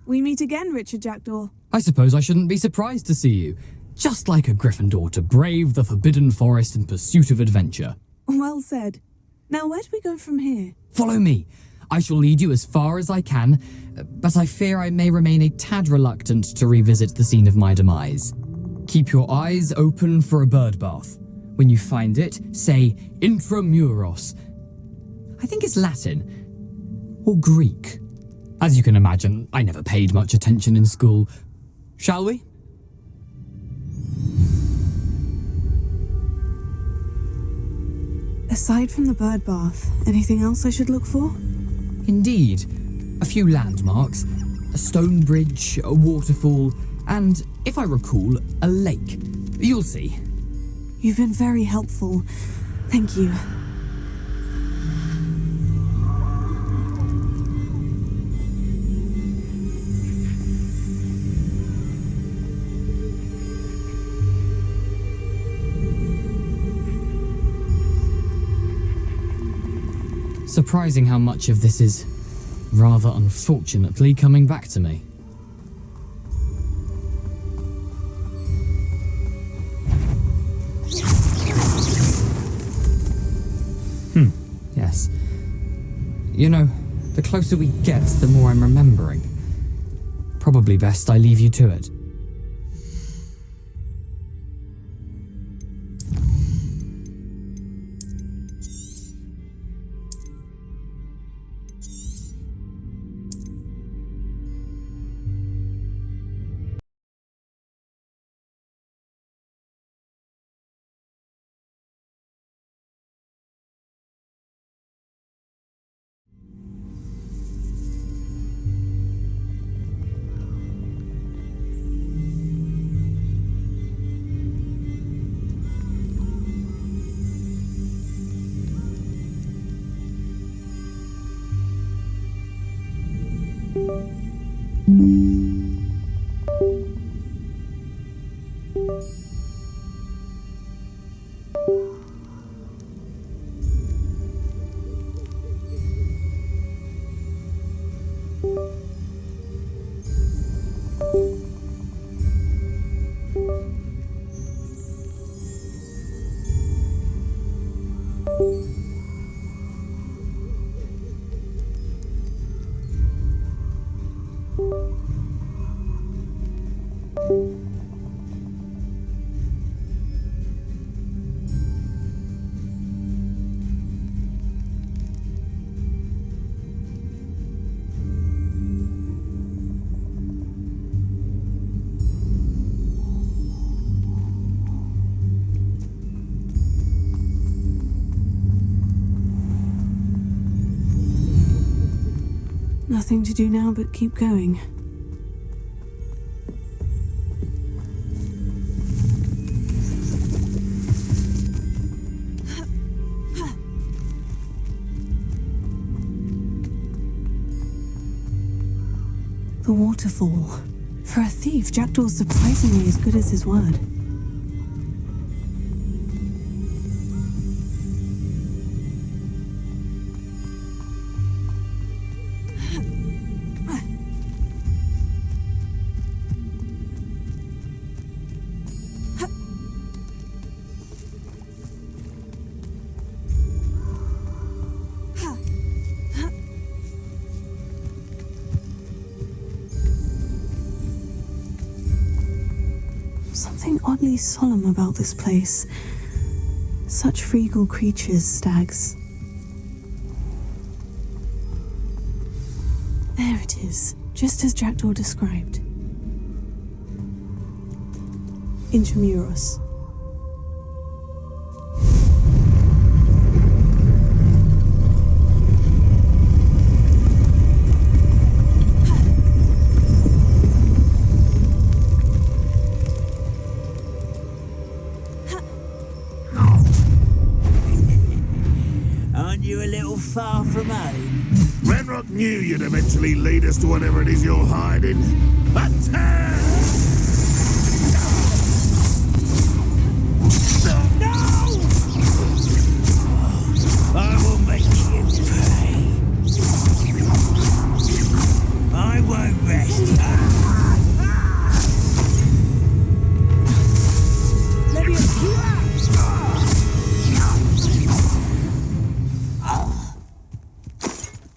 We meet again, Richard Jackdaw. I suppose I shouldn't be surprised to see you. Just like a Gryffindor to brave the Forbidden Forest in pursuit of adventure. Well said. Now where do we go from here? Follow me. I shall lead you as far as I can, but I fear I may remain a tad reluctant to revisit the scene of my demise. Keep your eyes open for a bird bath. When you find it, say intramuros. I think it's Latin. Or Greek. As you can imagine, I never paid much attention in school. Shall we? Aside from the bird bath, anything else I should look for? Indeed. A few landmarks, a stone bridge, a waterfall, and, if I recall, a lake. You'll see. You've been very helpful. Thank you. Surprising how much of this is, rather unfortunately, coming back to me. Yes. You know, the closer we get, the more I'm remembering. Probably best I leave you to it. Nothing to do now but keep going. The waterfall. For a thief, Jackdaw's surprisingly as good as his word. Something oddly solemn about this place. Such regal creatures, stags. There it is, just as Jackdaw described. Intramuros. Far from home. Renrock knew you'd eventually lead us to whatever it is you're hiding. Attack! No! I will make you pay. I won't rest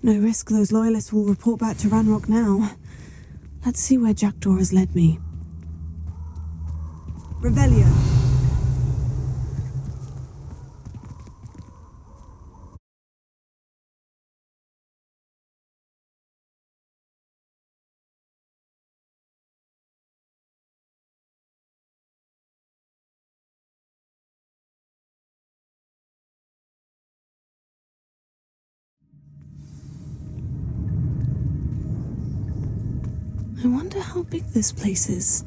No risk those loyalists will report back to Ranrock now. Let's see where Jackdaw has led me. Revelio. I wonder how big this place is.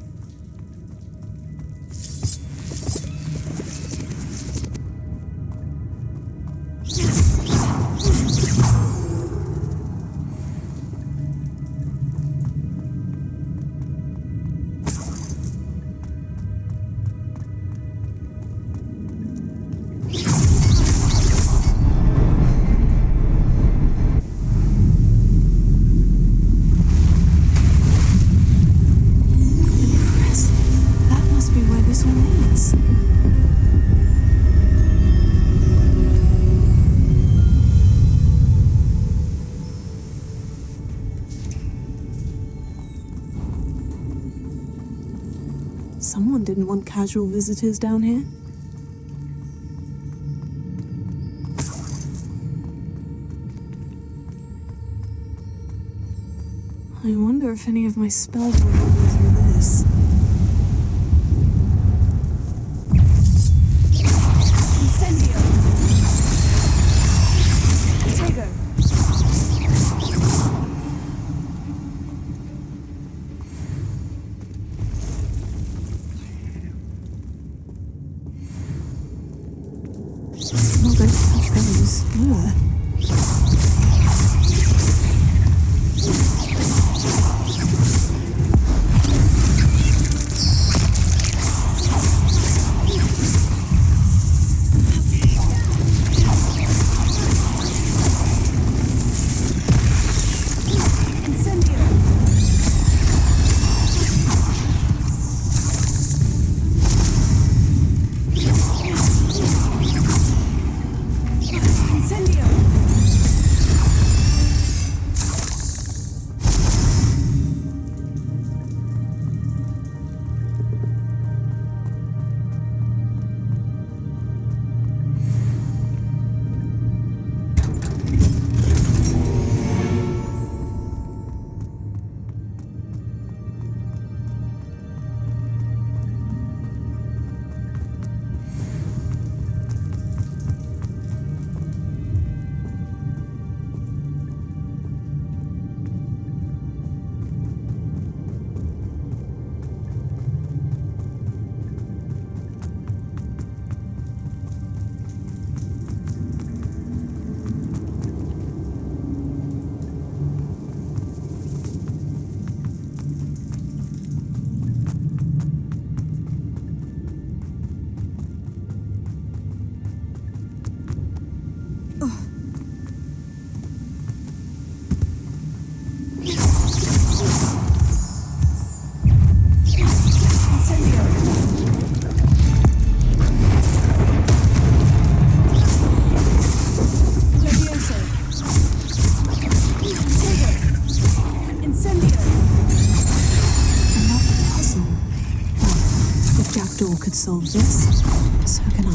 Someone didn't want casual visitors down here. I wonder if any of my spells will go through this. Incendio! Tego! Not going to touch those. Ugh. Could solve this, so can I.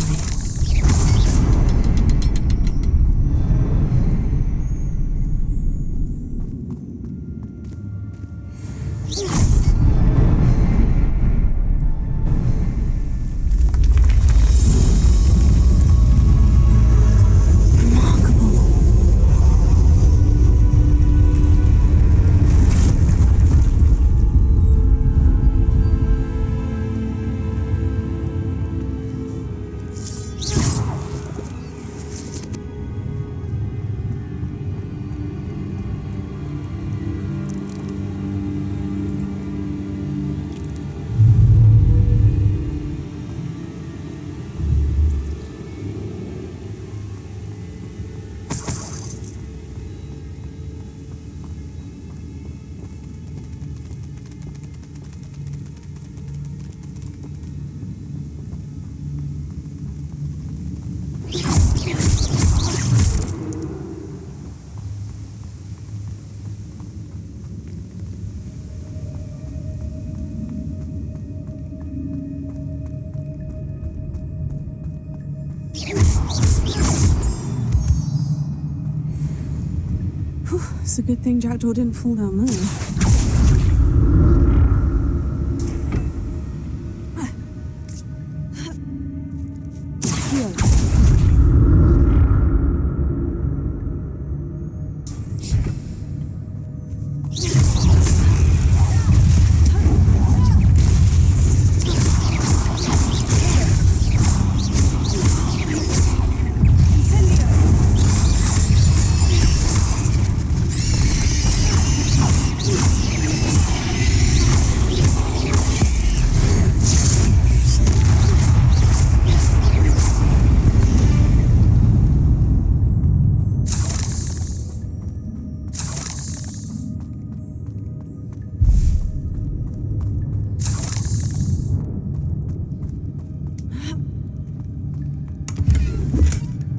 It's a good thing Jackdaw didn't fall down there.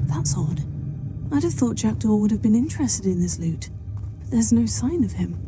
That's odd. I'd have thought Jackdaw would have been interested in this loot, but there's no sign of him.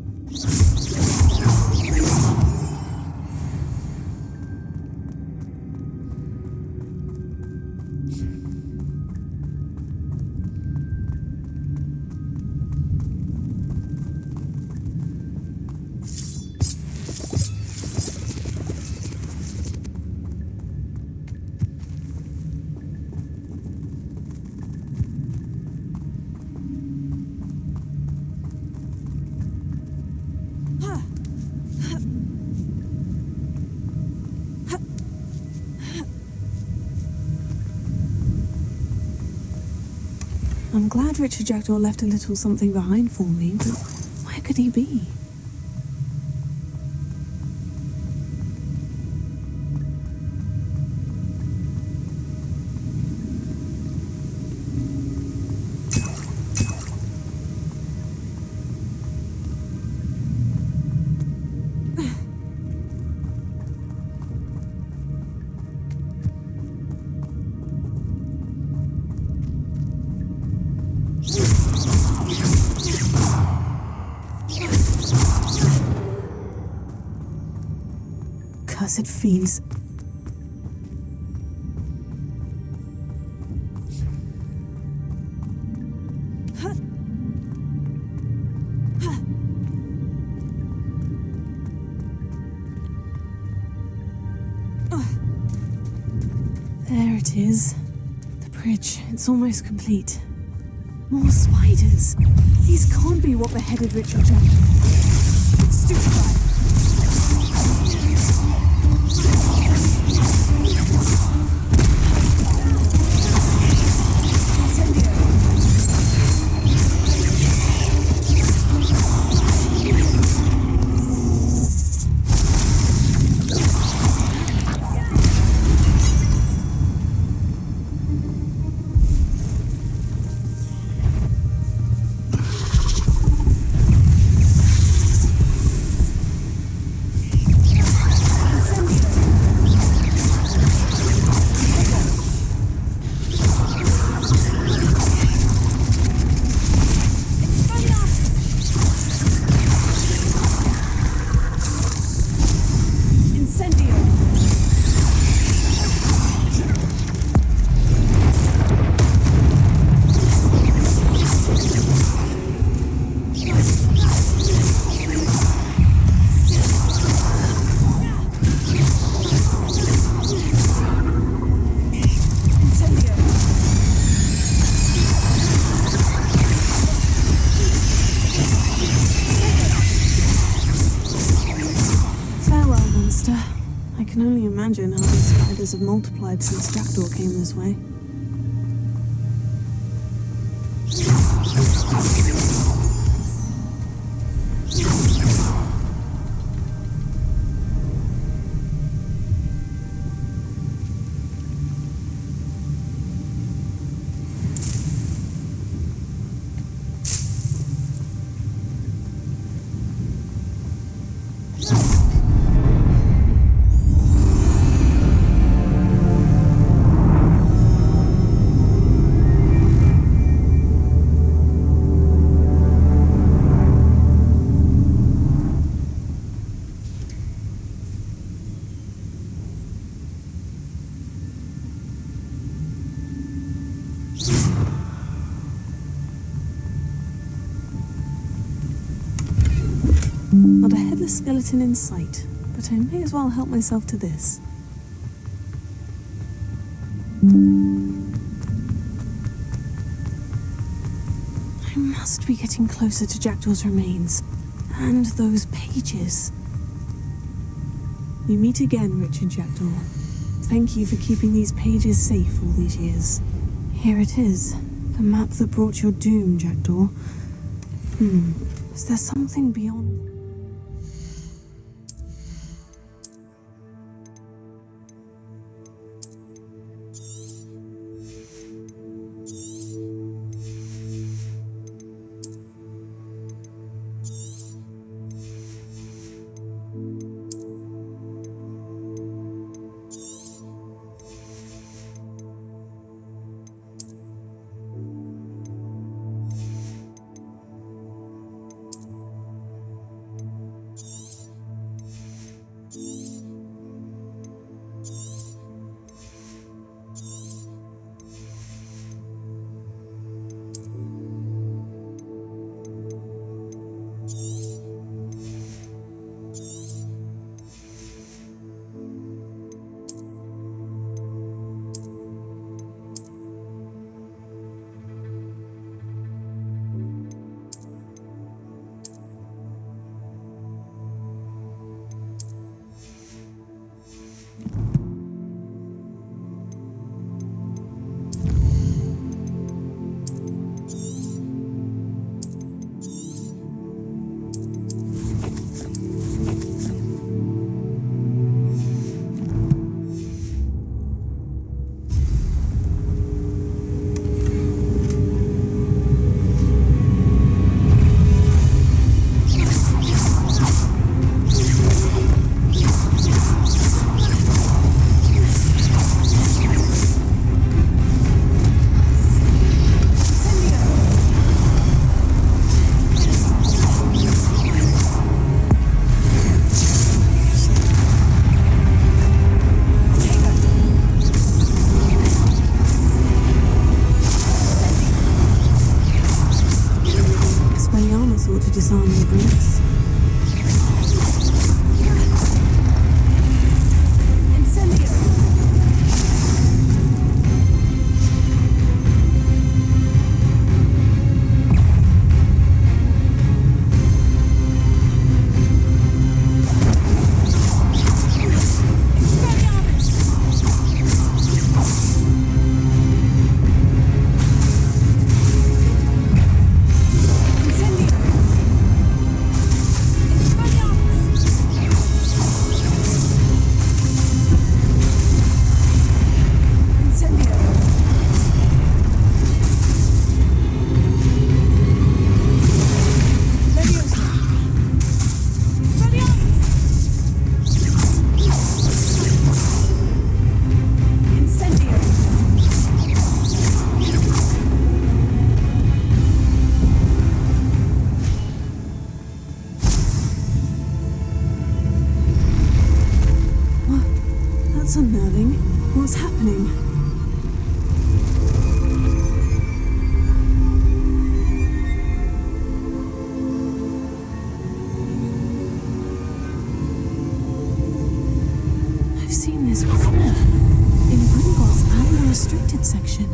I'm glad Richard Jackdaw left a little something behind for me, but where could he be? Cursed fiends. There it is. The bridge. It's almost complete. More spiders. These can't be what beheaded Richard Jackdaw. Stupefy. I can only imagine how these spiders have multiplied since Jackdaw came this way. Not a headless skeleton in sight, but I may as well help myself to this. I must be getting closer to Jackdaw's remains. And those pages. We meet again, Richard Jackdaw. Thank you for keeping these pages safe all these years. Here it is. The map that brought your doom, Jackdaw. Is there something beyond? Disarm the brutes. Incendio! That's unnerving. What's happening? I've seen this before. In Gringotts and the restricted section.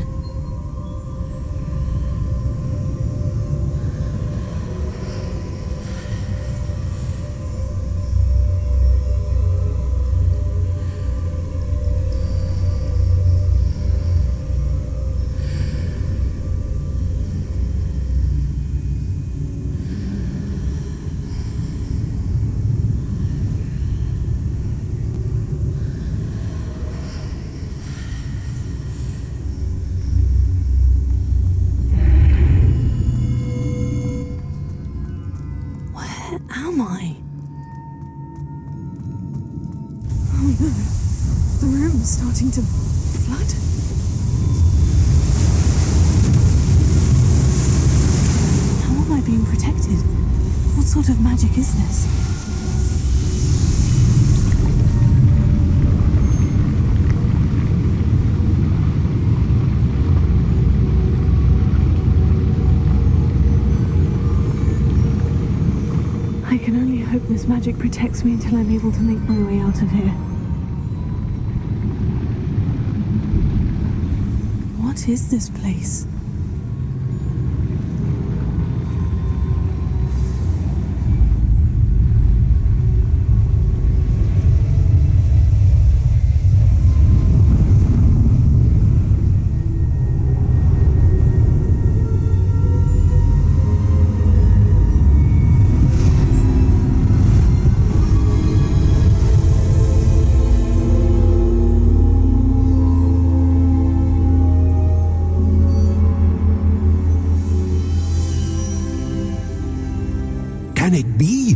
Am I? Oh no, the room's starting to flood. How am I being protected? What sort of magic is this? I can only hope This magic protects me until I'm able to make my way out of here. What is this place? Can it be?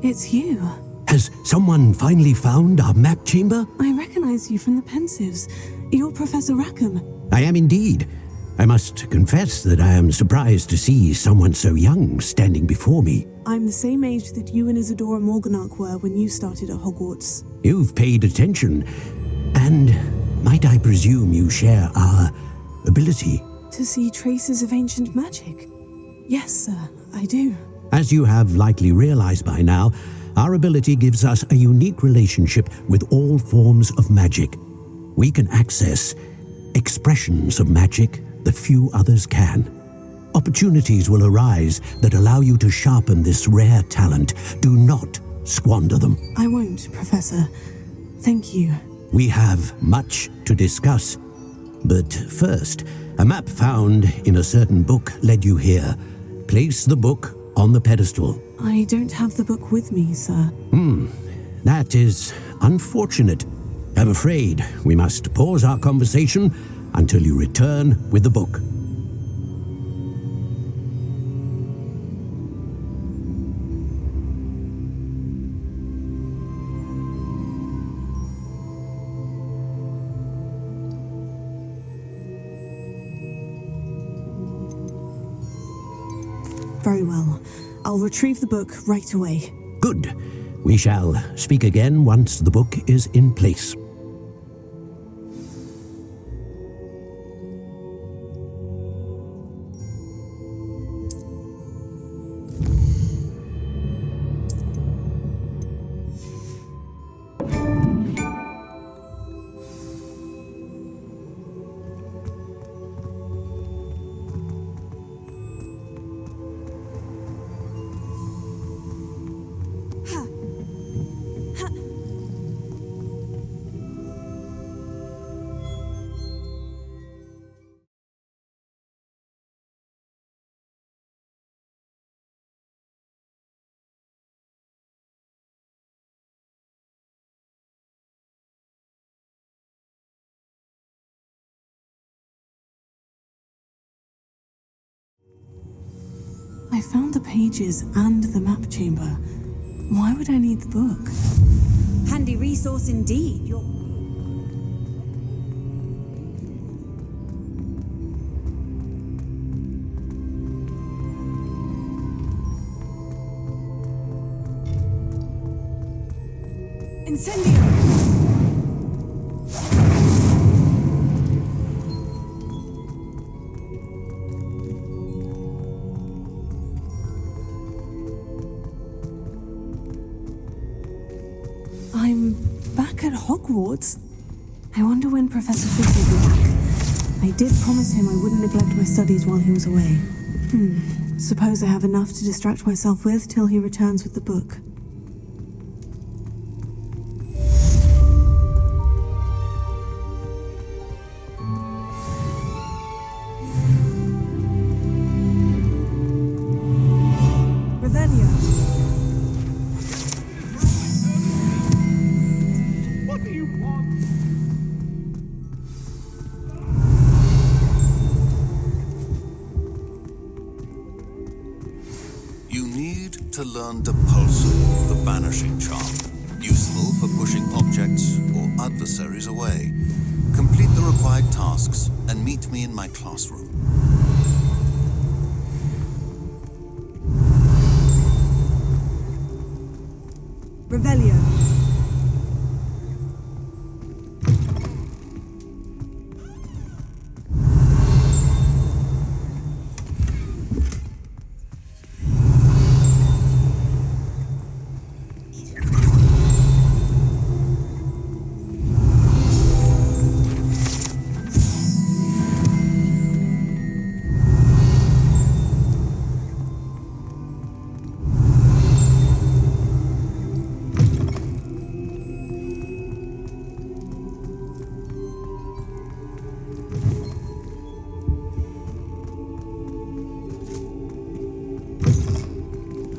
It's you. Has someone finally found our map chamber? I recognize you from the Pensives. You're Professor Rackham. I am indeed. I must confess that I am surprised to see someone so young standing before me. I'm the same age that you and Isadora Morganach were when you started at Hogwarts. You've paid attention, and might I presume you share our ability? To see traces of ancient magic? Yes, sir, I do. As you have likely realized by now, our ability gives us a unique relationship with all forms of magic. We can access expressions of magic that few others can. Opportunities will arise that allow you to sharpen this rare talent. Do not squander them. I won't, Professor. Thank you. We have much to discuss. But first, a map found in a certain book led you here. Place the book on the pedestal. I don't have the book with me, sir. That is unfortunate. I'm afraid we must pause our conversation until you return with the book. Very well. I'll retrieve the book right away. Good. We shall speak again once the book is in place. I found the pages and the map chamber. Why would I need the book? Handy resource indeed. Incendio! I'm back at Hogwarts. I wonder when Professor Fish will be back. I did promise him I wouldn't neglect my studies while he was away. Suppose I have enough to distract myself with till he returns with the book. You need to learn Depulsum, the banishing charm, useful for pushing objects or adversaries away. Complete provide tasks and meet me in my classroom. Revelio.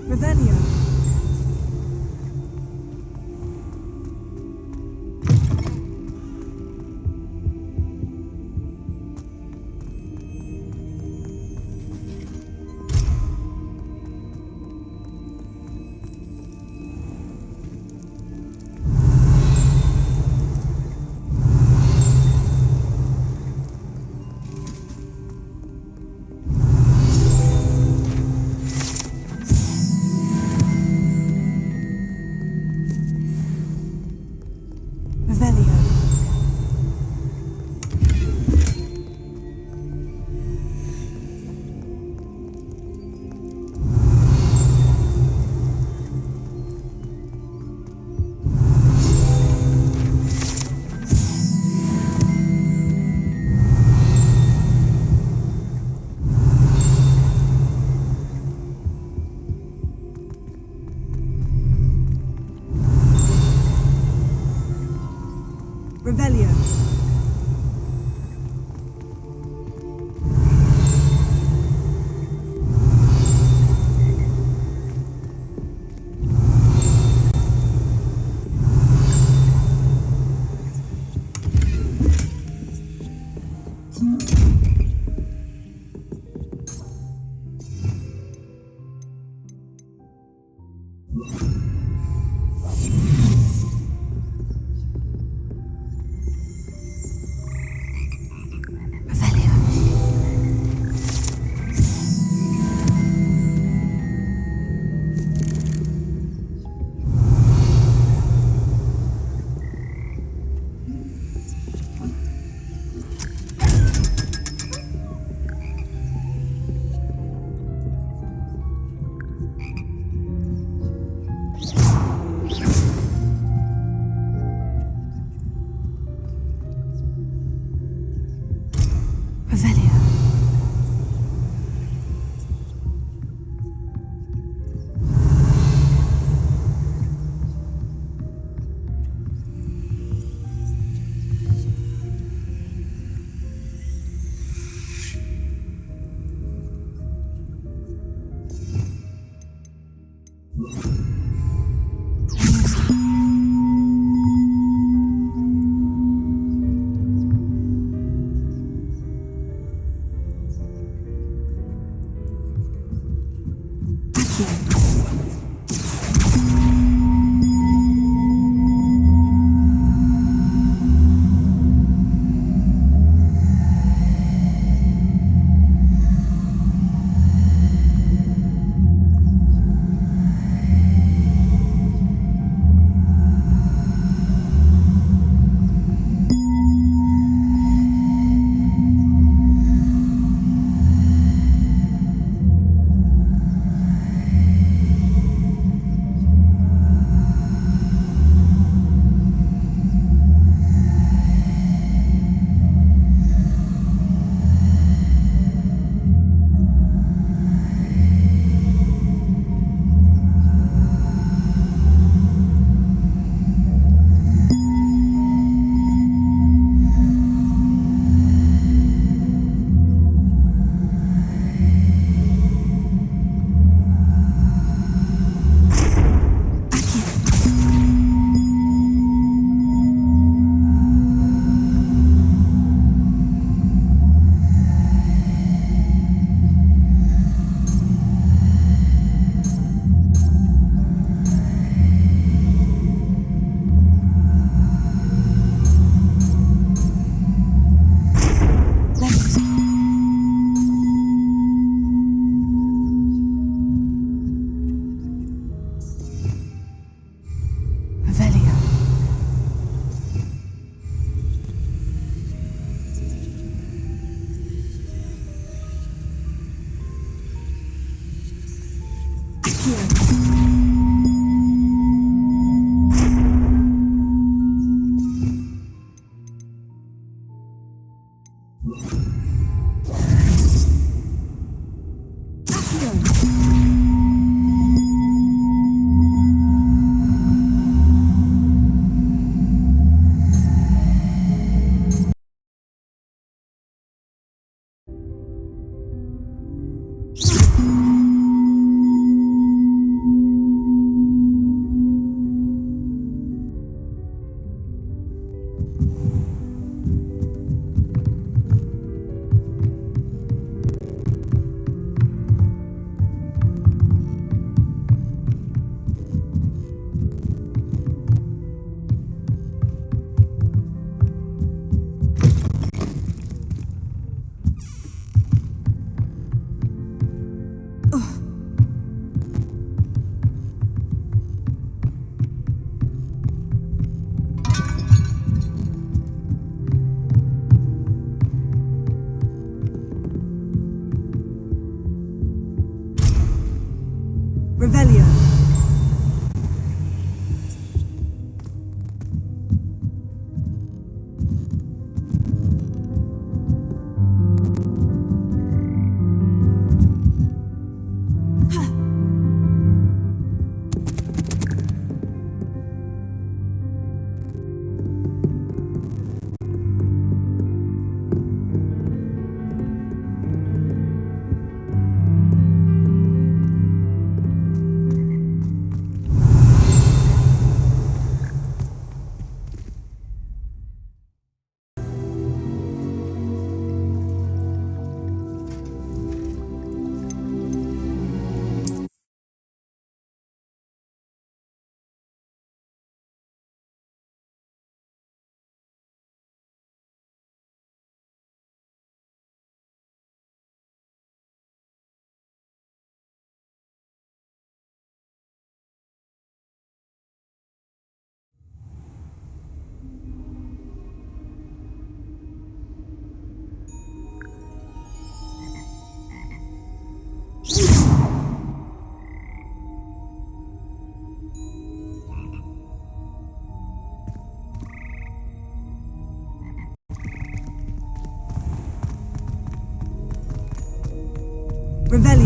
Revelio. Revelio. Revelio. Revelio.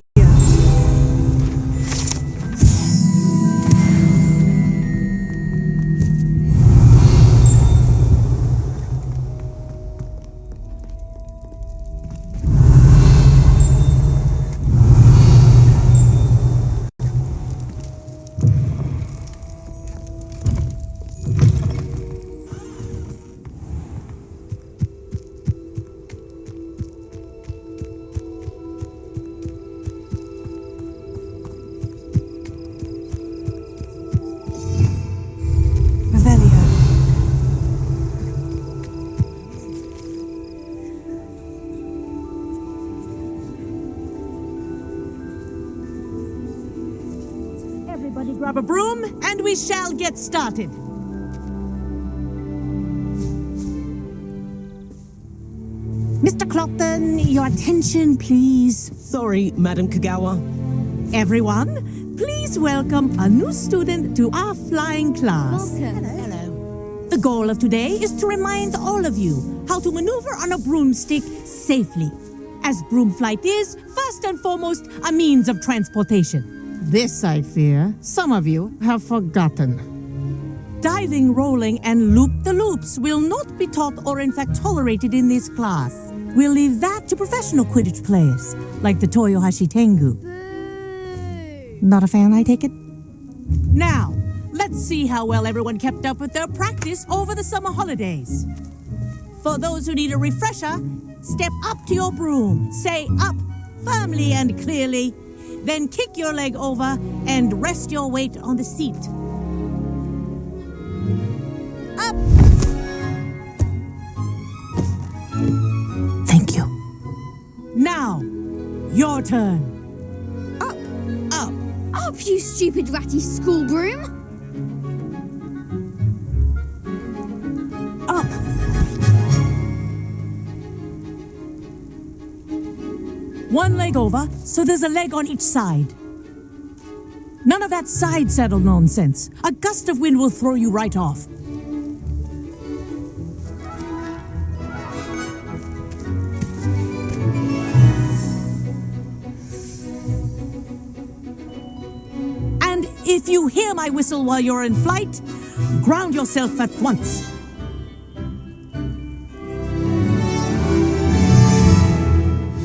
Revelio. Everybody grab a broom, and we shall get started. Mr. Clopton, your attention, please. Sorry, Madam Kagawa. Everyone, please welcome a new student to our flying class. Hello. The goal of today is to remind all of you how to maneuver on a broomstick safely, as broom flight is, first and foremost, a means of transportation. This, I fear, some of you have forgotten. Diving, rolling, and loop-the-loops will not be taught or in fact tolerated in this class. We'll leave that to professional Quidditch players, like the Toyohashi Tengu. Not a fan, I take it? Now, let's see how well everyone kept up with their practice over the summer holidays. For those who need a refresher, step up to your broom, say up firmly and clearly, then kick your leg over and rest your weight on the seat. Up! Thank you. Now, your turn. Up, you stupid ratty school broom! Up! One leg over, so there's a leg on each side. None of that side saddle nonsense. A gust of wind will throw you right off. And if you hear my whistle while you're in flight, ground yourself at once.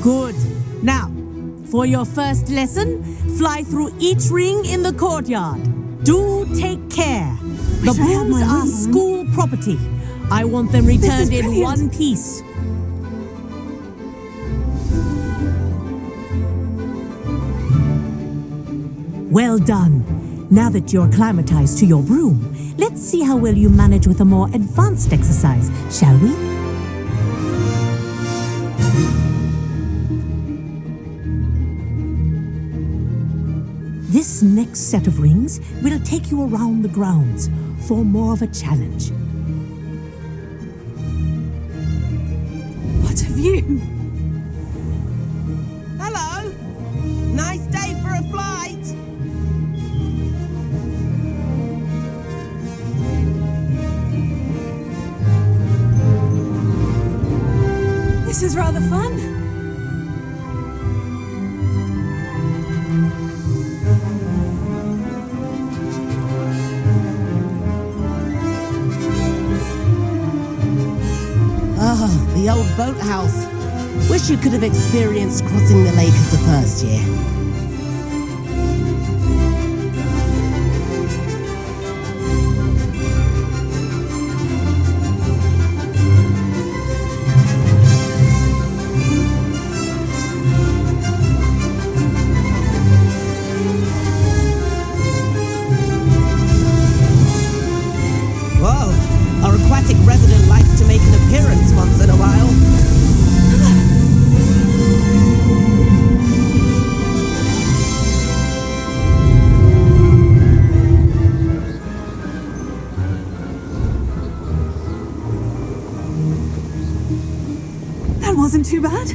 Good. Now, for your first lesson, fly through each ring in the courtyard. Do take care. The brooms are school property. I want them returned in one piece. Well done. Now that you're acclimatized to your broom, let's see how well you manage with a more advanced exercise, shall we? This next set of rings will take you around the grounds for more of a challenge. What have you? Hello. Nice day for a flight. This is rather fun. The old boathouse. Wish you could have experienced crossing the lake as the first year. Whoa, our aquatic resident likes to make an appearance once in a while. That wasn't too bad.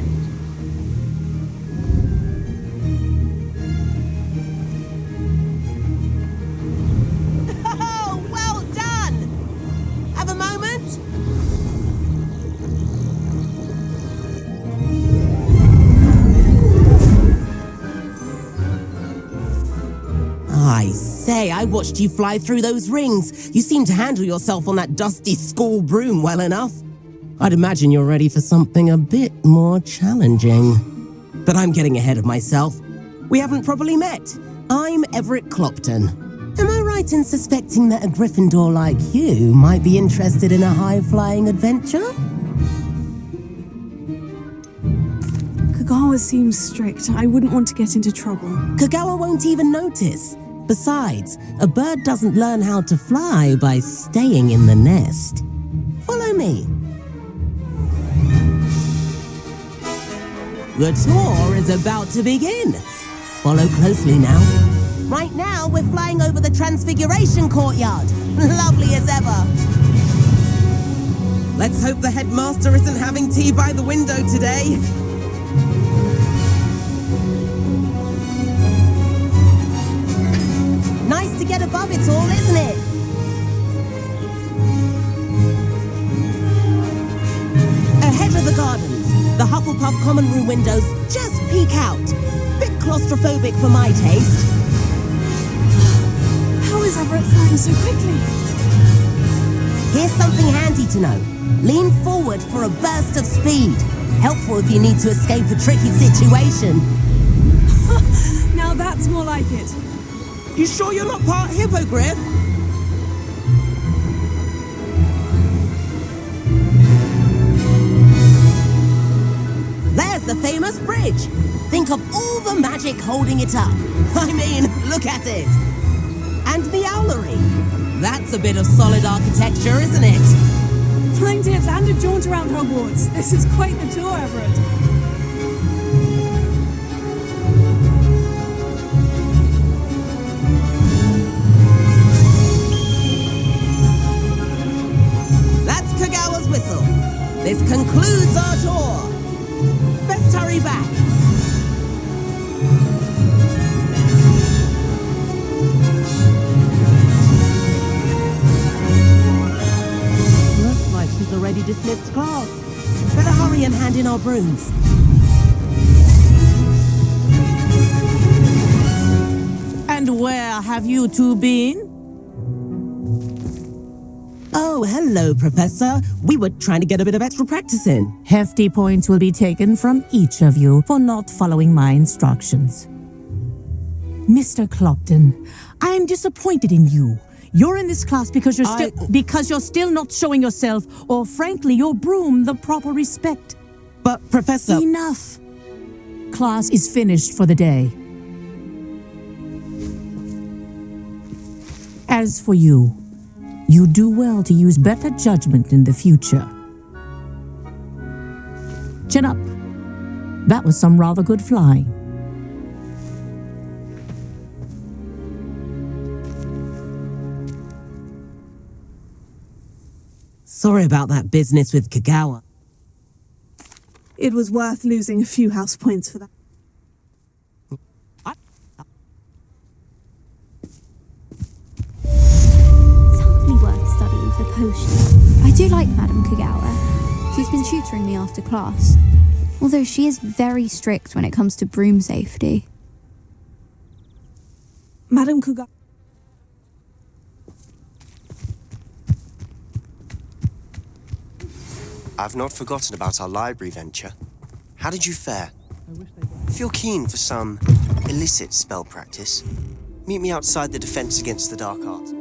Oh, well done! Have a moment? I say, I watched you fly through those rings. You seem to handle yourself on that dusty school broom well enough. I'd imagine you're ready for something a bit more challenging. But I'm getting ahead of myself. We haven't properly met. I'm Everett Clopton. Am I right in suspecting that a Gryffindor like you might be interested in a high-flying adventure? Kagawa seems strict. I wouldn't want to get into trouble. Kagawa won't even notice. Besides, a bird doesn't learn how to fly by staying in the nest. Follow me. The tour is about to begin. Follow closely now. Right now, we're flying over the Transfiguration Courtyard. Lovely as ever. Let's hope the headmaster isn't having tea by the window today. Nice to get above it all, isn't it? Ahead of the gardens, the Hufflepuff common room windows just peek out. Bit claustrophobic for my taste. How is Everett flying so quickly? Here's something handy to know. Lean forward for a burst of speed. Helpful if you need to escape a tricky situation. Now that's more like it. You sure you're not part hippogriff? There's the famous bridge. Think of all the magic holding it up. I mean, look at it. And the owlery. That's a bit of solid architecture, isn't it? Flying tips and a jaunt around Hogwarts. This is quite the tour, Everett. That's Kagawa's whistle. This concludes our tour. Best hurry back. Looks like she's already dismissed class. Better hurry and hand in our brooms. And where have you two been? Oh, hello, Professor. We were trying to get a bit of extra practice in. Hefty points will be taken from each of you for not following my instructions. Mr. Clopton, I am disappointed in you. You're in this class because you're still not showing yourself, or frankly, your broom the proper respect. But, Professor... Enough. Class is finished for the day. As for you, you do well to use better judgment in the future. Chin up. That was some rather good flying. Sorry about that business with Kagawa. It was worth losing a few house points for that. It's hardly worth studying for potions. I do like Madame Kagawa. She's been tutoring me after class. Although she is very strict when it comes to broom safety. Madame Kagawa. I've not forgotten about our library venture. How did you fare? If you're keen for some illicit spell practice, meet me outside the Defense Against the Dark Arts.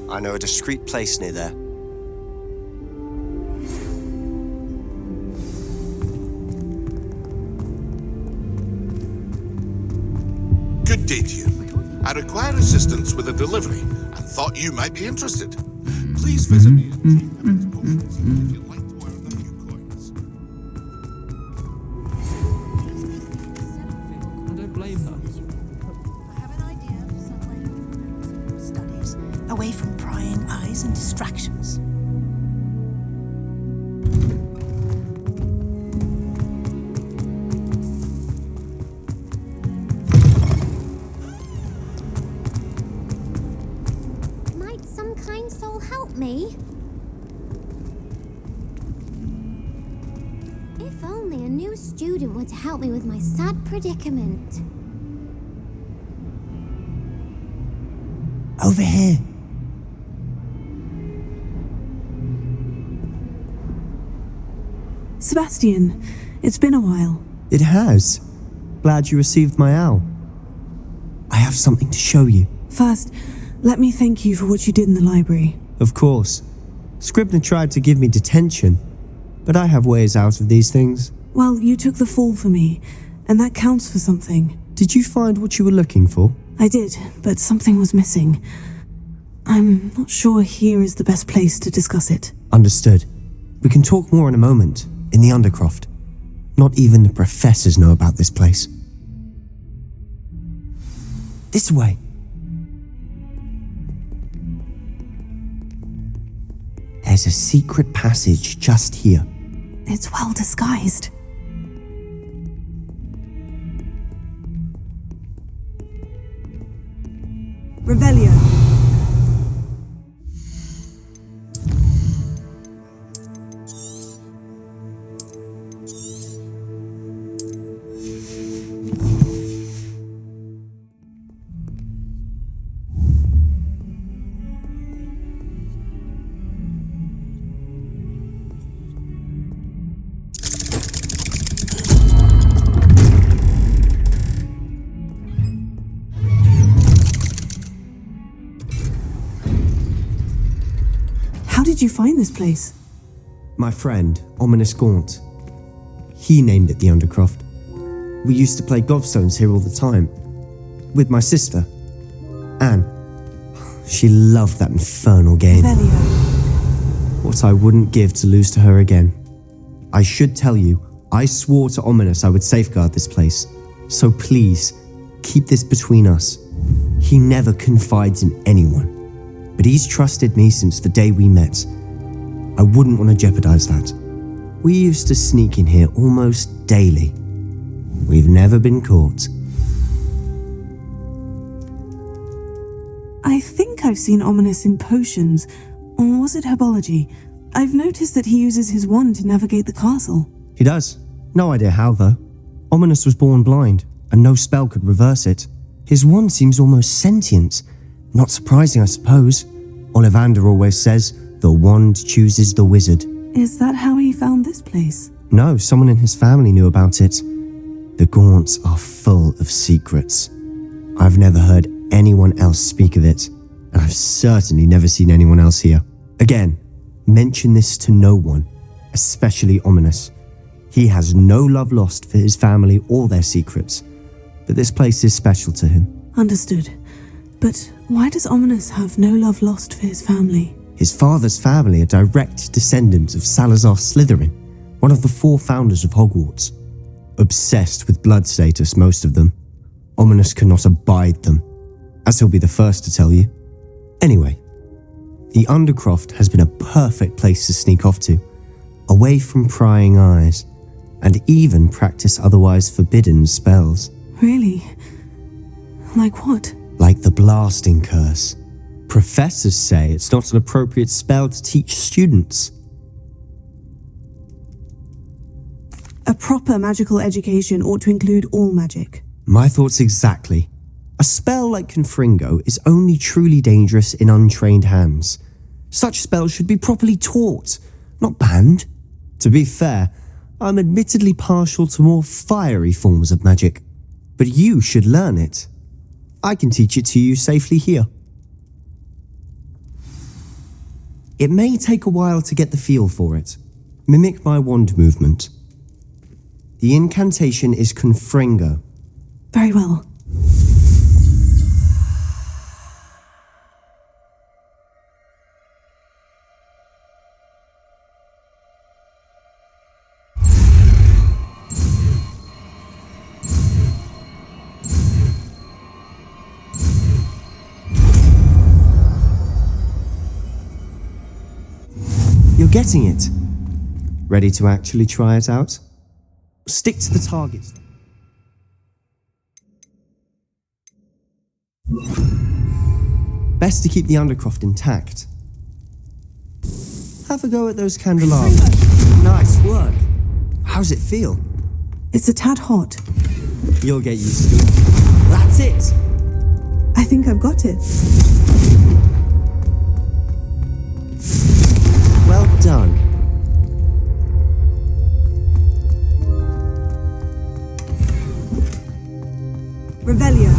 I know a discreet place near there. Good day to you. I require assistance with a delivery and thought you might be interested. Please visit me at St. Potions if you'd like to earn a few coins. I don't blame her. I have an idea for some way you can focus on your studies, away from prying eyes and distractions. only a new student were to help me with my sad predicament. Over here. Sebastian, it's been a while. It has. Glad you received my owl. I have something to show you. First, let me thank you for what you did in the library. Of course. Scribner tried to give me detention, but I have ways out of these things. Well, you took the fall for me, and that counts for something. Did you find what you were looking for? I did, but something was missing. I'm not sure here is the best place to discuss it. Understood. We can talk more in a moment, in the Undercroft. Not even the professors know about this place. This way. There's a secret passage just here. It's well disguised. Revelio. How did you find this place? My friend, Ominous Gaunt. He named it the Undercroft. We used to play gobstones here all the time. With my sister, Anne. She loved that infernal game. Revelio. What I wouldn't give to lose to her again. I should tell you, I swore to Ominous I would safeguard this place. So please, keep this between us. He never confides in anyone. But he's trusted me since the day we met. I wouldn't want to jeopardize that. We used to sneak in here almost daily. We've never been caught. I think I've seen Ominous in potions, or was it herbology? I've noticed that he uses his wand to navigate the castle. He does. No idea how, though. Ominous was born blind, and no spell could reverse it. His wand seems almost sentient. Not surprising, I suppose. Ollivander always says, the wand chooses the wizard. Is that how he found this place? No, someone in his family knew about it. The Gaunts are full of secrets. I've never heard anyone else speak of it, and I've certainly never seen anyone else here. Again, mention this to no one, especially Ominous. He has no love lost for his family or their secrets, but this place is special to him. Understood. But why does Ominous have no love lost for his family? His father's family are direct descendants of Salazar Slytherin, one of the 4 founders of Hogwarts. Obsessed with blood status, most of them. Ominous cannot abide them, as he'll be the first to tell you. Anyway, the Undercroft has been a perfect place to sneak off to, away from prying eyes, and even practice otherwise forbidden spells. Really? Like what? Like the blasting curse. Professors say it's not an appropriate spell to teach students. A proper magical education ought to include all magic. My thoughts exactly. A spell like Confringo is only truly dangerous in untrained hands. Such spells should be properly taught, not banned. To be fair, I'm admittedly partial to more fiery forms of magic, but you should learn it. I can teach it to you safely here. It may take a while to get the feel for it. Mimic my wand movement. The incantation is Confringo. Very well. You're getting it. Ready to actually try it out? Stick to the targets. Best to keep the Undercroft intact. Have a go at those candelabras. Nice work. How's it feel? It's a tad hot. You'll get used to it. That's it! I think I've got it. Well done. Revelio.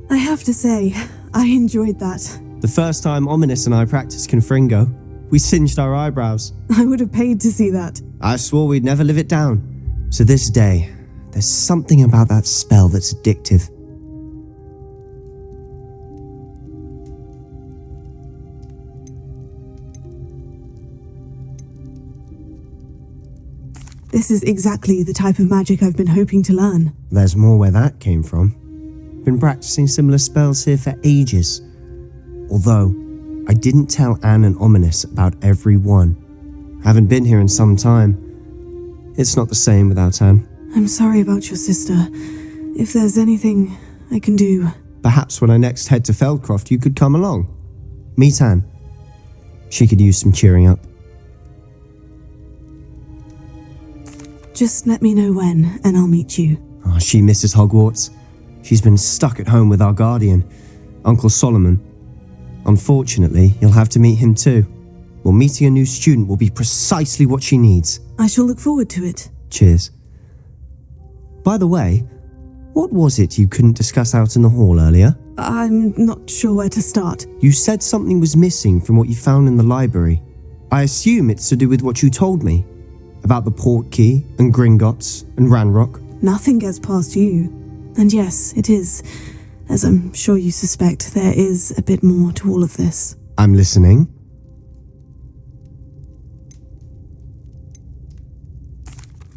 I have to say, I enjoyed that. The first time Ominous and I practiced Confringo, we singed our eyebrows. I would have paid to see that. I swore we'd never live it down. So this day, there's something about that spell that's addictive. This is exactly the type of magic I've been hoping to learn. There's more where that came from. Been practicing similar spells here for ages. Although, I didn't tell Anne and Ominous about every one. Haven't been here in some time. It's not the same without Anne. I'm sorry about your sister. If there's anything I can do... Perhaps when I next head to Feldcroft, you could come along. Meet Anne. She could use some cheering up. Just let me know when, and I'll meet you. Oh, she misses Hogwarts. She's been stuck at home with our guardian, Uncle Solomon. Unfortunately, you'll have to meet him too. Well, meeting a new student will be precisely what she needs. I shall look forward to it. Cheers. By the way, what was it you couldn't discuss out in the hall earlier? I'm not sure where to start. You said something was missing from what you found in the library. I assume it's to do with what you told me. About the Portkey, and Gringotts, and Ranrock. Nothing gets past you. And yes, it is. As I'm sure you suspect, there is a bit more to all of this. I'm listening.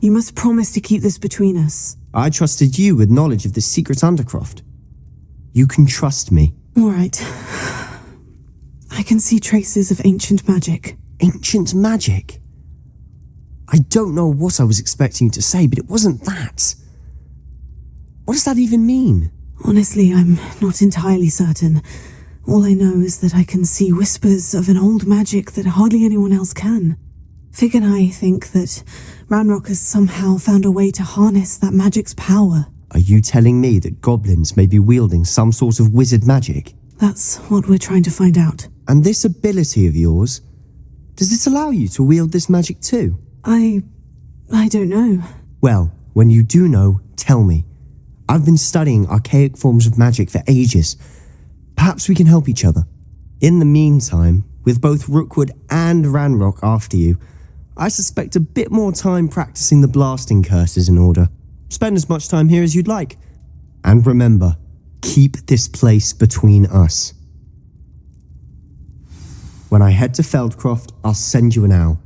You must promise to keep this between us. I trusted you with knowledge of the secret Undercroft. You can trust me. All right. I can see traces of ancient magic. Ancient magic? I don't know what I was expecting you to say, but it wasn't that. What does that even mean? Honestly, I'm not entirely certain. All I know is that I can see whispers of an old magic that hardly anyone else can. Fig and I think that Ranrock has somehow found a way to harness that magic's power. Are you telling me that goblins may be wielding some sort of wizard magic? That's what we're trying to find out. And this ability of yours, does it allow you to wield this magic too? I don't know. Well, when you do know, tell me. I've been studying archaic forms of magic for ages. Perhaps we can help each other. In the meantime, with both Rookwood and Ranrock after you, I suspect a bit more time practicing the blasting curses in order. Spend as much time here as you'd like. And remember, keep this place between us. When I head to Feldcroft, I'll send you an owl.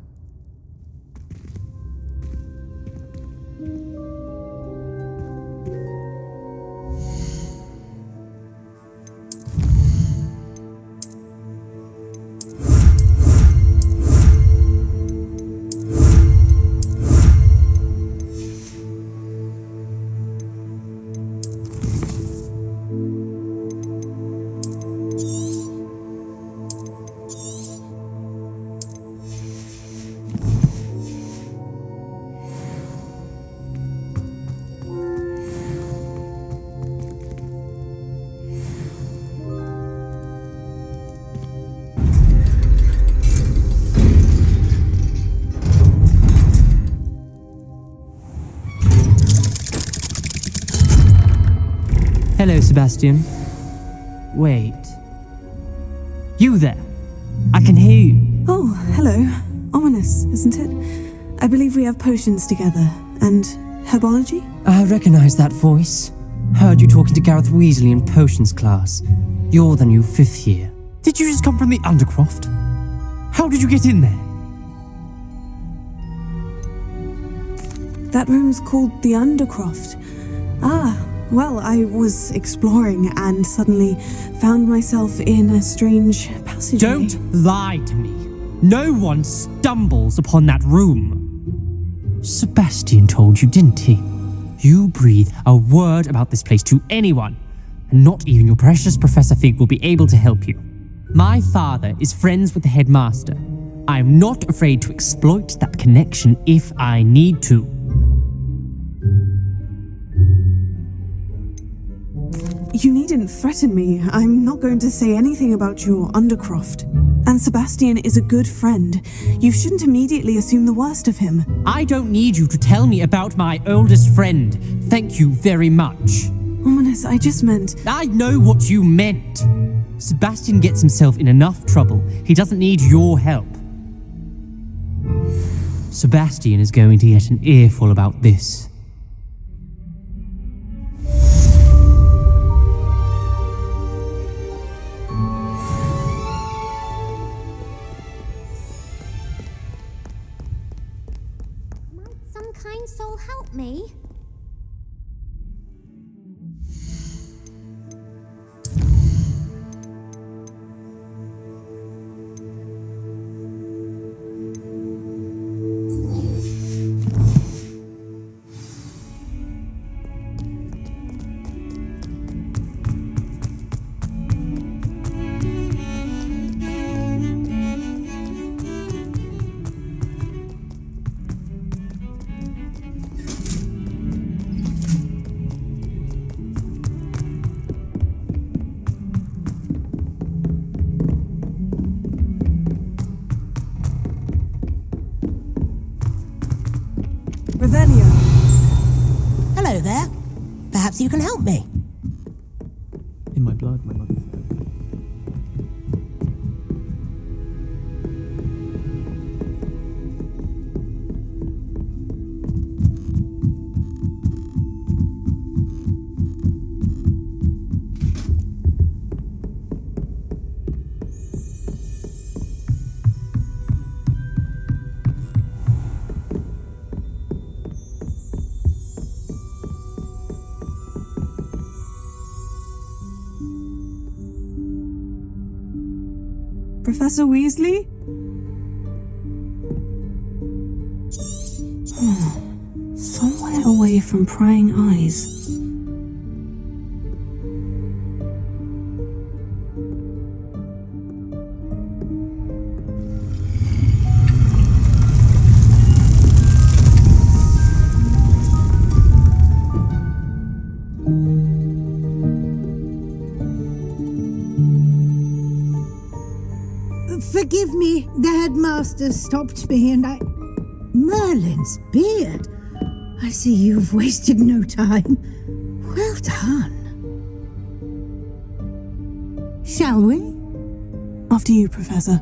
Hello, Sebastian. Wait. You there? I can hear you. Oh, hello. Ominous, isn't it? I believe we have potions together. And herbology? I recognize that voice. Heard you talking to Gareth Weasley in potions class. You're the new 5th year. Did you just come from the Undercroft? How did you get in there? That room's called the Undercroft. Well, I was exploring and suddenly found myself in a strange passageway. Don't lie to me. No one stumbles upon that room. Sebastian told you, didn't he? you breathe a word about this place to anyone, and not even your precious Professor Fig will be able to help you. My father is friends with the headmaster. I am not afraid to exploit that connection if I need to. You needn't threaten me. I'm not going to say anything about your Undercroft. And Sebastian is a good friend. You shouldn't immediately assume the worst of him. I don't need you to tell me about my oldest friend. Thank you very much. Ominous, I just meant... I know what you meant. Sebastian gets himself in enough trouble. He doesn't need your help. Sebastian is going to get an earful about this. Might some kind soul help me? Revelio. Hello there. Perhaps you can help me. In my blood, my mother's dead. Professor Weasley? Somewhere away from prying eyes. Forgive me, the headmaster stopped me and I... Merlin's beard. I see you've wasted no time. Well done. Shall we? After you, Professor.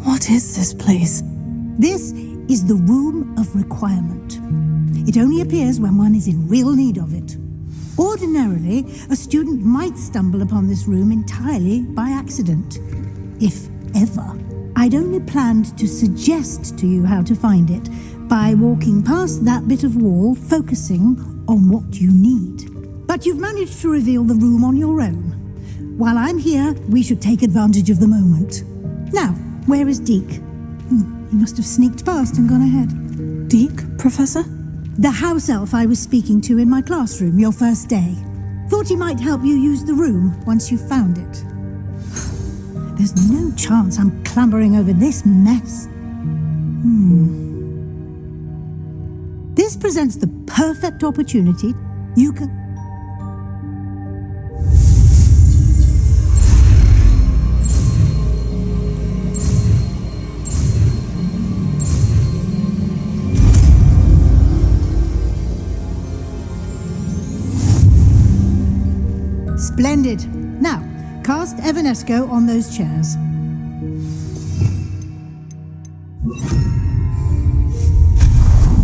What is this place? This is the Room of Requirement. It only appears when one is in real need of it. Ordinarily, a student might stumble upon this room entirely by accident, if ever. I'd only planned to suggest to you how to find it by walking past that bit of wall, focusing on what you need. But you've managed to reveal the room on your own. While I'm here, we should take advantage of the moment. Now, where is Deke? He must have sneaked past and gone ahead. Deke, Professor? The house elf I was speaking to in my classroom your first day. Thought he might help you use the room once you found it. There's no chance I'm clambering over this mess. This presents the perfect opportunity. You can... Splendid. Now, cast Evanesco on those chairs.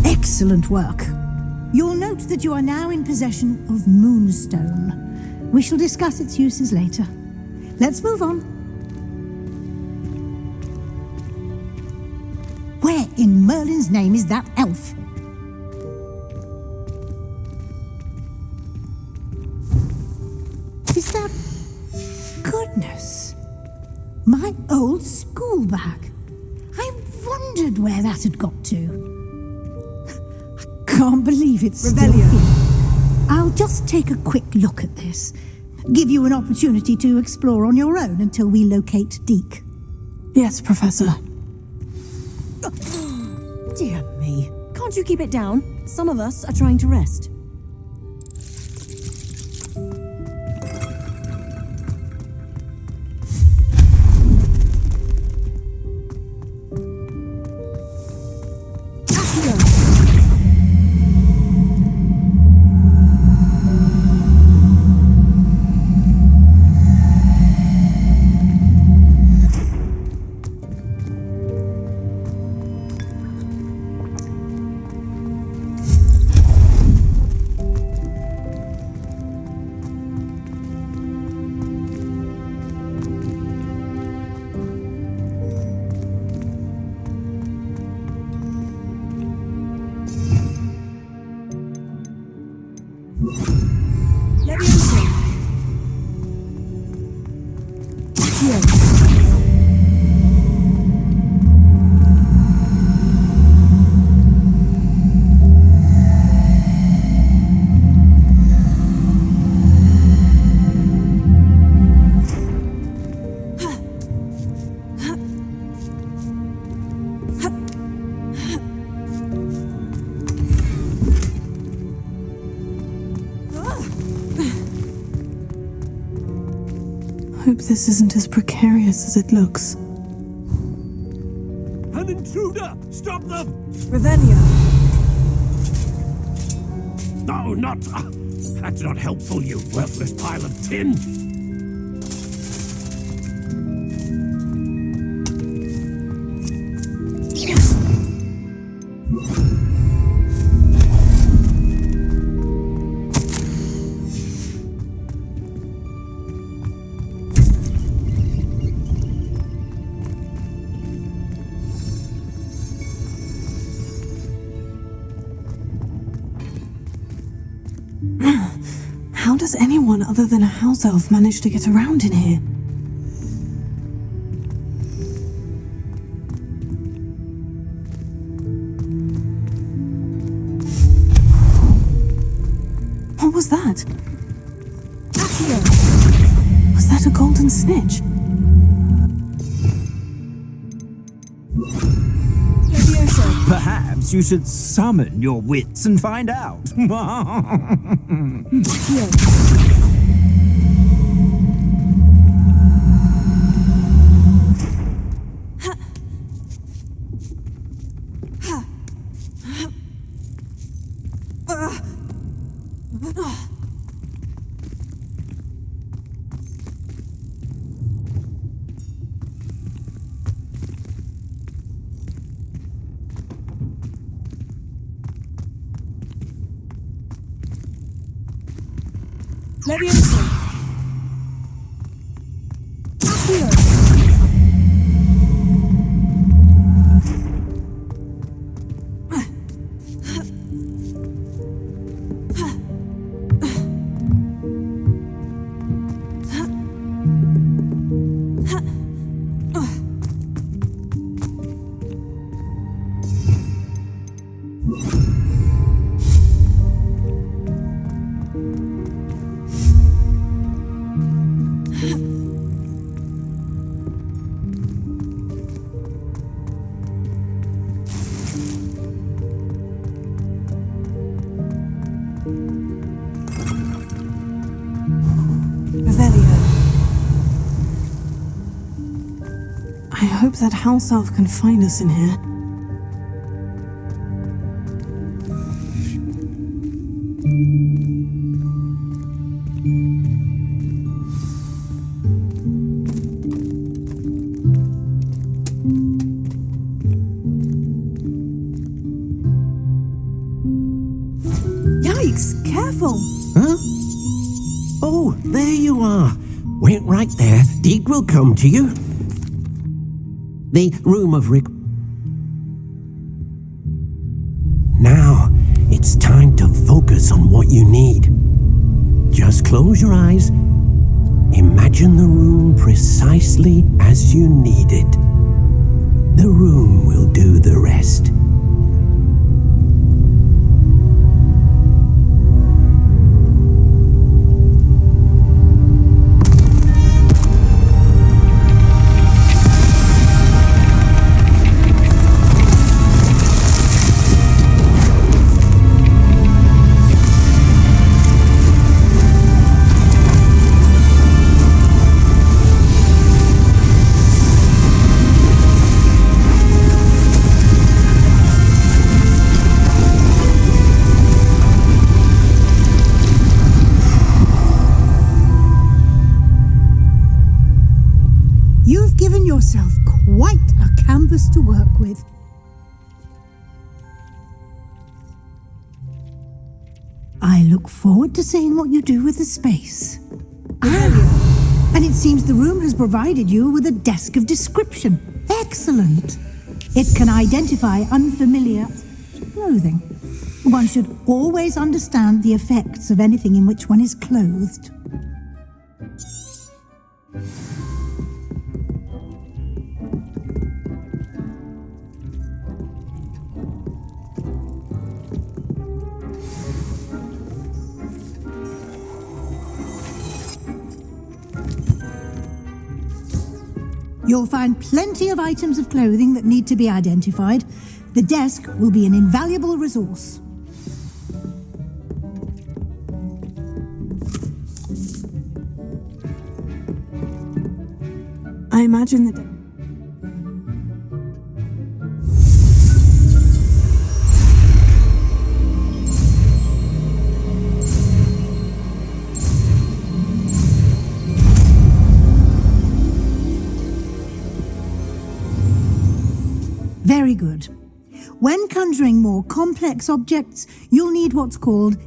Excellent work. You'll note that you are now in possession of Moonstone. We shall discuss its uses later. Let's move on. Where in Merlin's name is that elf? Is that... Goodness. My old school bag. I wondered where that had got to. I can't believe it's still here. I'll just take a quick look at this. Give you an opportunity to explore on your own until we locate Deke. Yes, Professor. Dear me. Can't you keep it down? Some of us are trying to rest. Hope this isn't as precarious as it looks. An intruder! Stop them! Revelio. No, not... that's not helpful, you worthless pile of tin! How does anyone other than a house elf manage to get around in here? What was that? Was that a golden snitch? Perhaps you should summon your wits and find out. Leviosa. I hope that house elf can find us in here. Yikes, careful! Huh? Oh, there you are. Wait right there. Deke will come to you. The room of Now, it's time to focus on what you need. Just close your eyes. Imagine the room precisely as you need it. The room will do the rest. You've given yourself quite a canvas to work with. I look forward to seeing what you do with the space. And it seems the room has provided you with a desk of description. Excellent. It can identify unfamiliar clothing. One should always understand the effects of anything in which one is clothed. You'll find plenty of items of clothing that need to be identified. The desk will be an invaluable resource. I imagine that... Very good. When conjuring more complex objects, you'll need what's called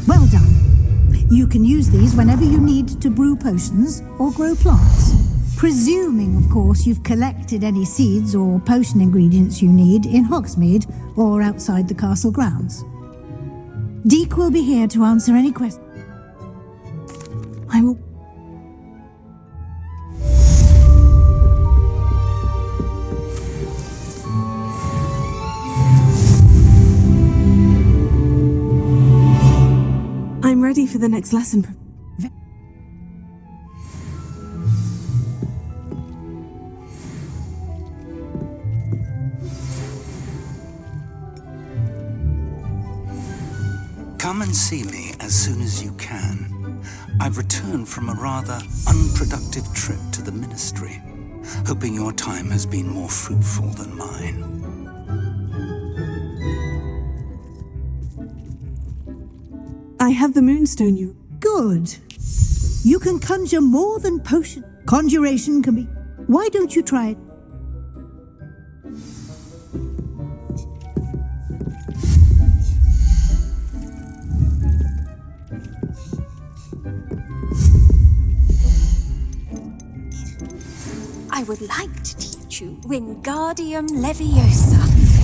Well done. You can use these whenever you need to brew potions or grow plants. Presuming, of course, you've collected any seeds or potion ingredients you need in Hogsmeade or outside the castle grounds. Deke will be here to answer any questions. I will... I'm ready for the next lesson. Come and see me as soon as you can. I've returned from a rather unproductive trip to the Ministry, hoping your time has been more fruitful than mine. I have the moonstone you... Good. You can conjure more than potion. Conjuration can be... Why don't you try it? I would like to teach you Wingardium Leviosa.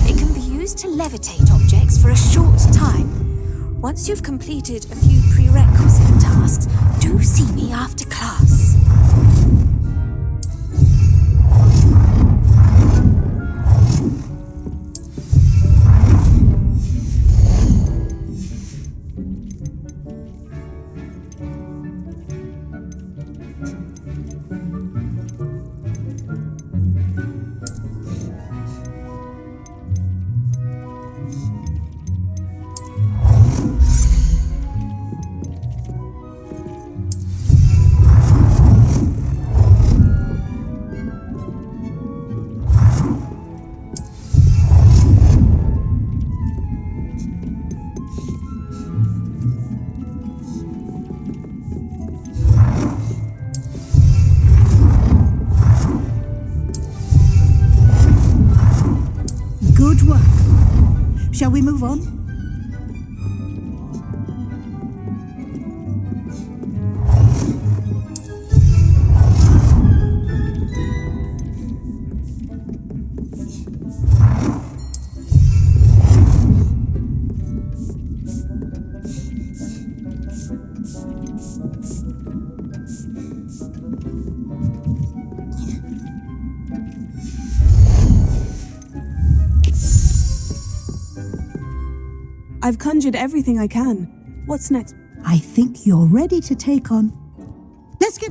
It can be used to levitate objects for a short time. Once you've completed a few prerequisite tasks, do see me after class. move on. I've conjured everything I can. What's next? I think you're ready to take on. Let's get...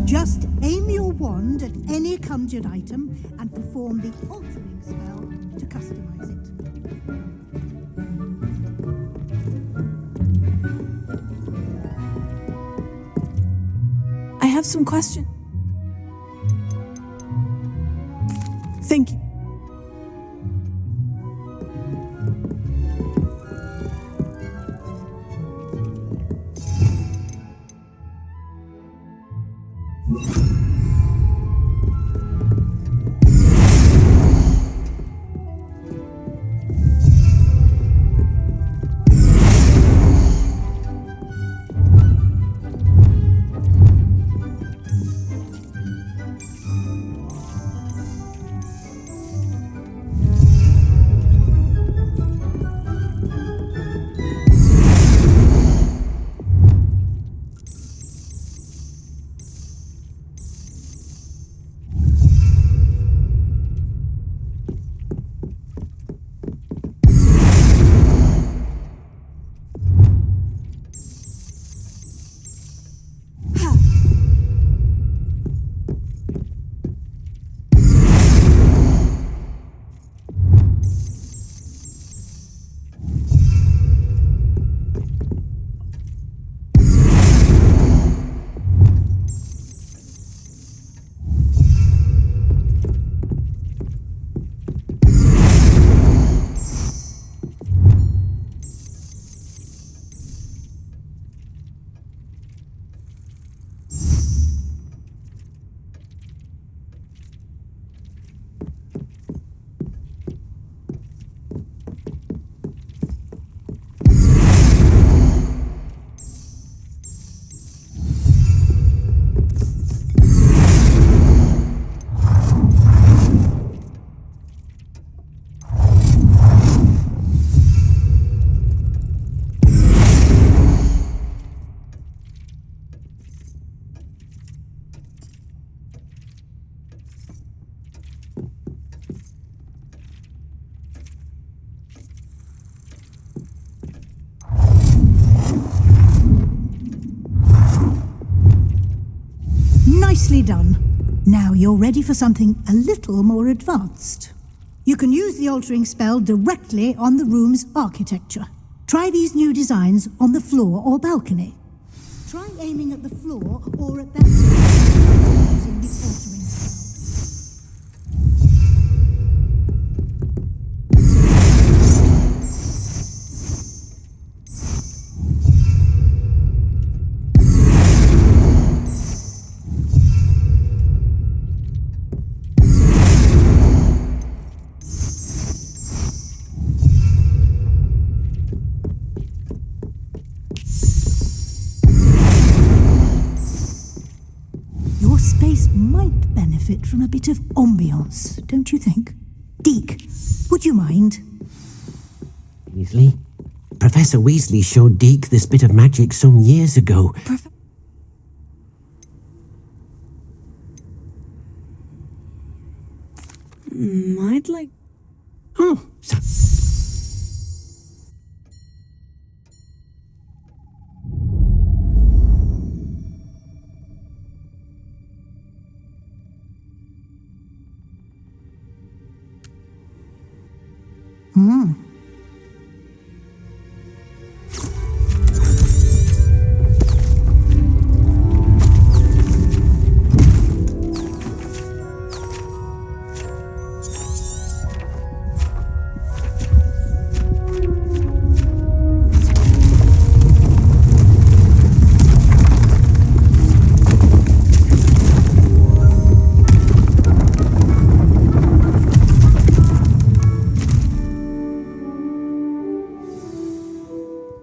Just aim your wand at any conjured item and perform the altering spell to customize it. I have some questions. Thank you. Nicely done. Now you're ready for something a little more advanced. You can use the altering spell directly on the room's architecture. Try these new designs on the floor or balcony. Try aiming at the floor or at that using the altering spell. Space might benefit from a bit of ambiance, don't you think? Deke, would you mind? Weasley? Professor Weasley showed Deke this bit of magic some years ago. I'd like... Oh,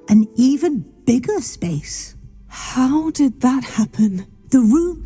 an even bigger space. How did that happen? The room...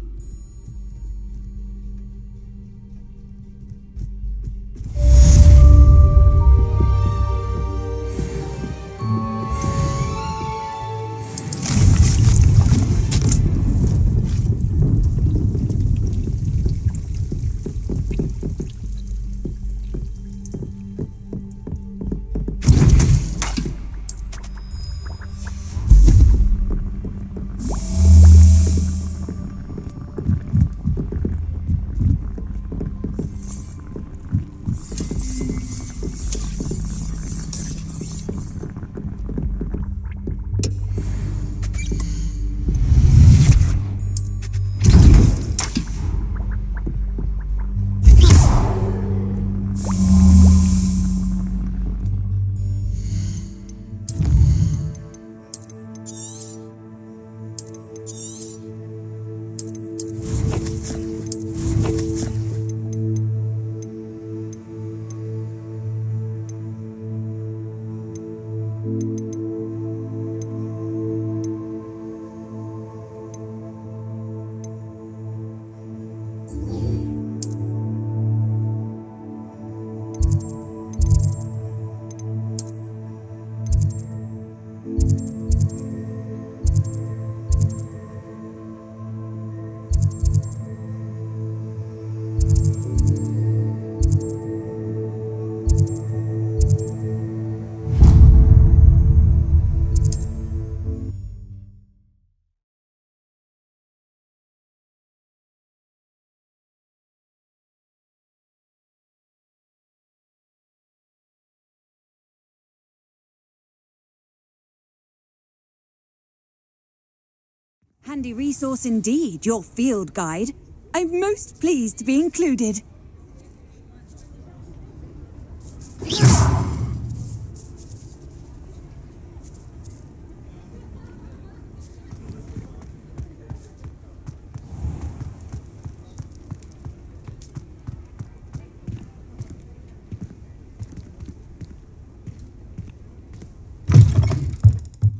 Handy resource indeed, your field guide. I'm most pleased to be included.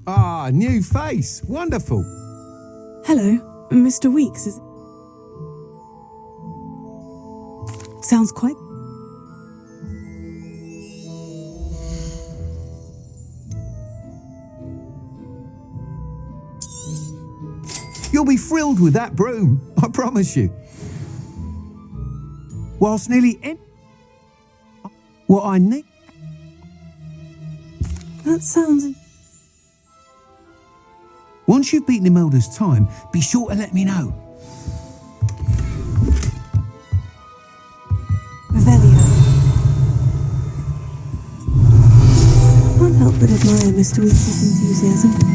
Ah, new face. Wonderful. Hello, Mr. Weeks. Sounds quite... You'll be thrilled with that broom, I promise you. Whilst nearly what I need... That sounds... Once you've beaten Imelda's time, be sure to let me know. Revelio. Can't help but admire Mr. Weeks' enthusiasm.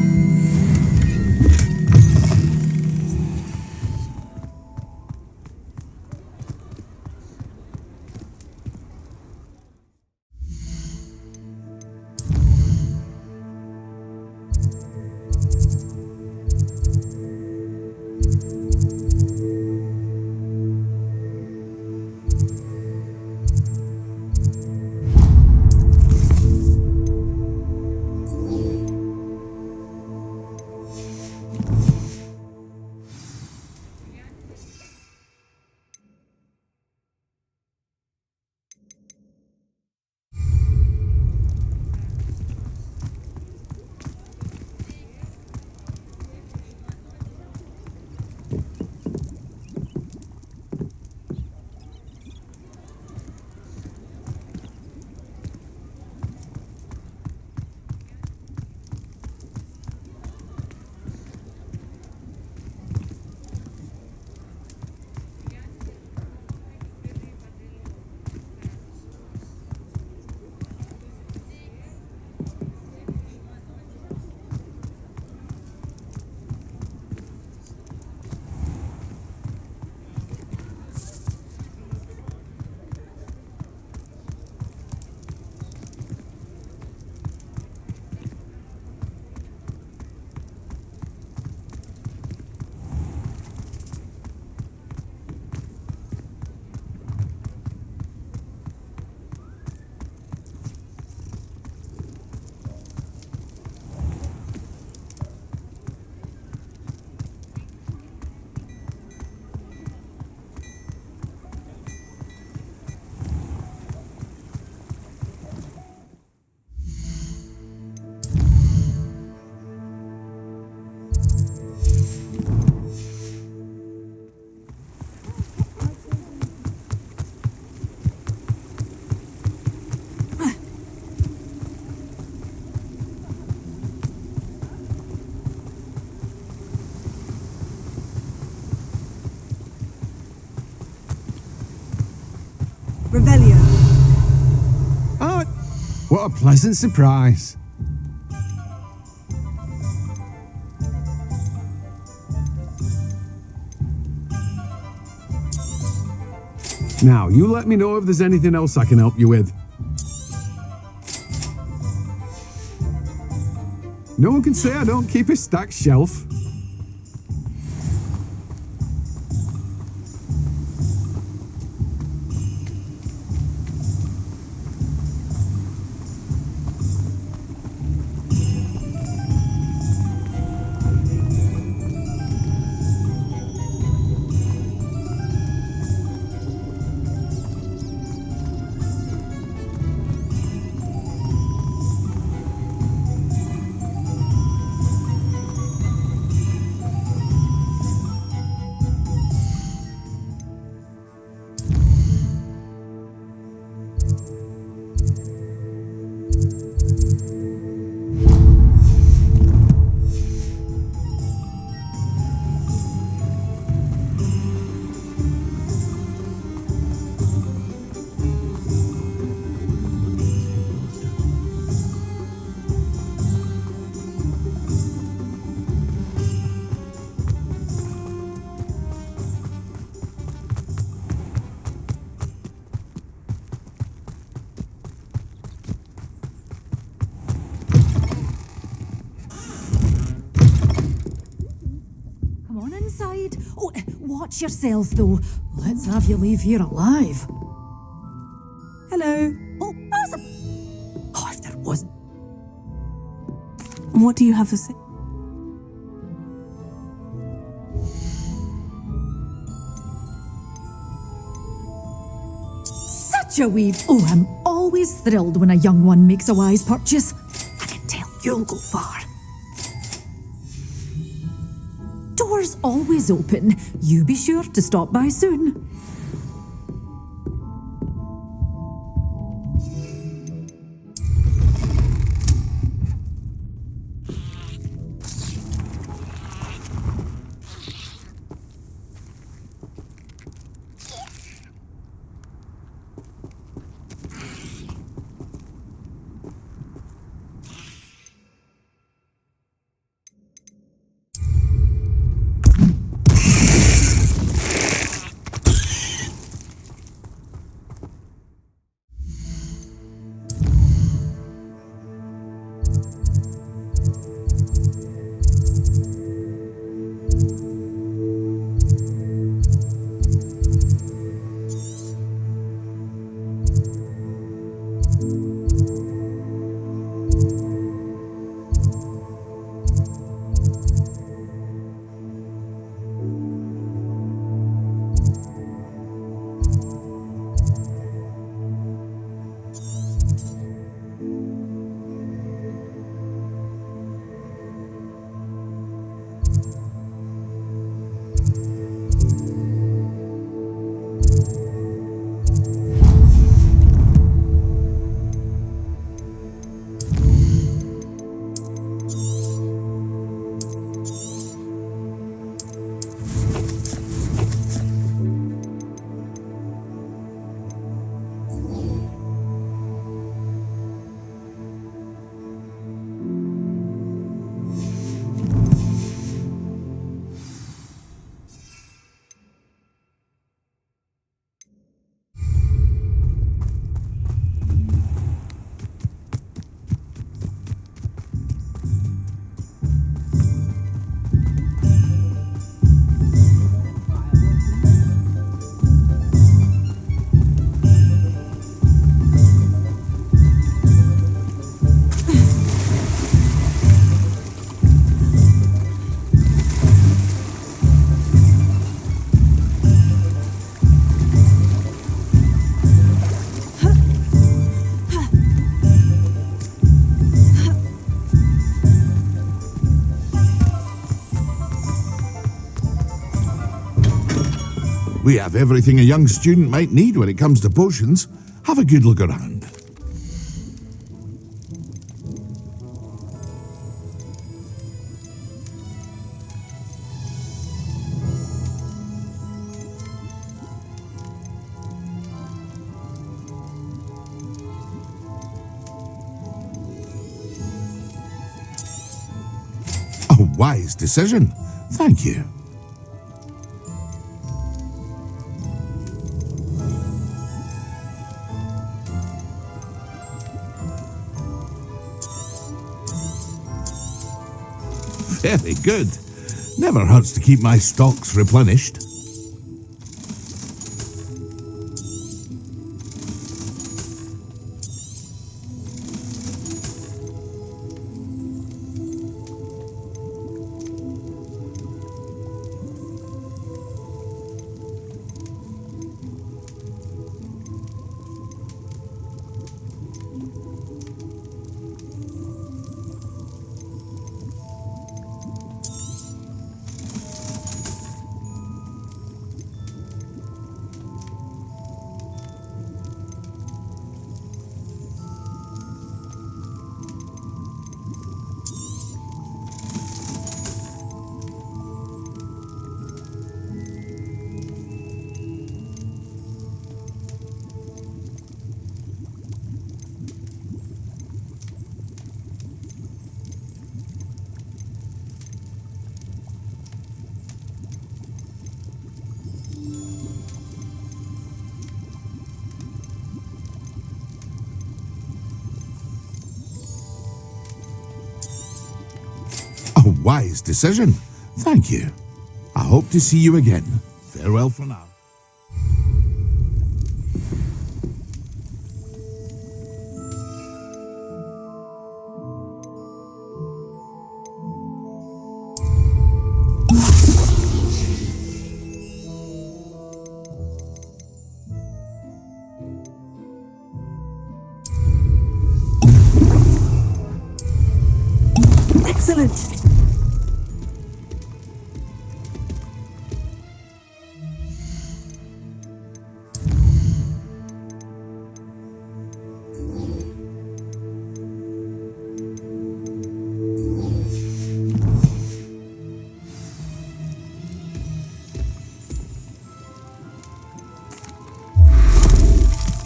Revelio. Oh, what a pleasant surprise. Now, you let me know if there's anything else I can help you with. No one can say I don't keep a stacked shelf. Oh, watch yourself, though. Let's have you leave here alive. Hello. Oh, if there wasn't. What do you have to say? Such a weed. Oh, I'm always thrilled when a young one makes a wise purchase. I can tell you'll go far. Doors always open. You be sure to stop by soon. We have everything a young student might need when it comes to potions. Have a good look around. wise decision. Thank you. Very good. Never hurts to keep my stocks replenished. A wise decision. Thank you. I hope to see you again. Farewell for now. Excellent.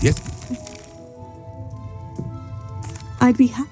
Yes. I'd be happy.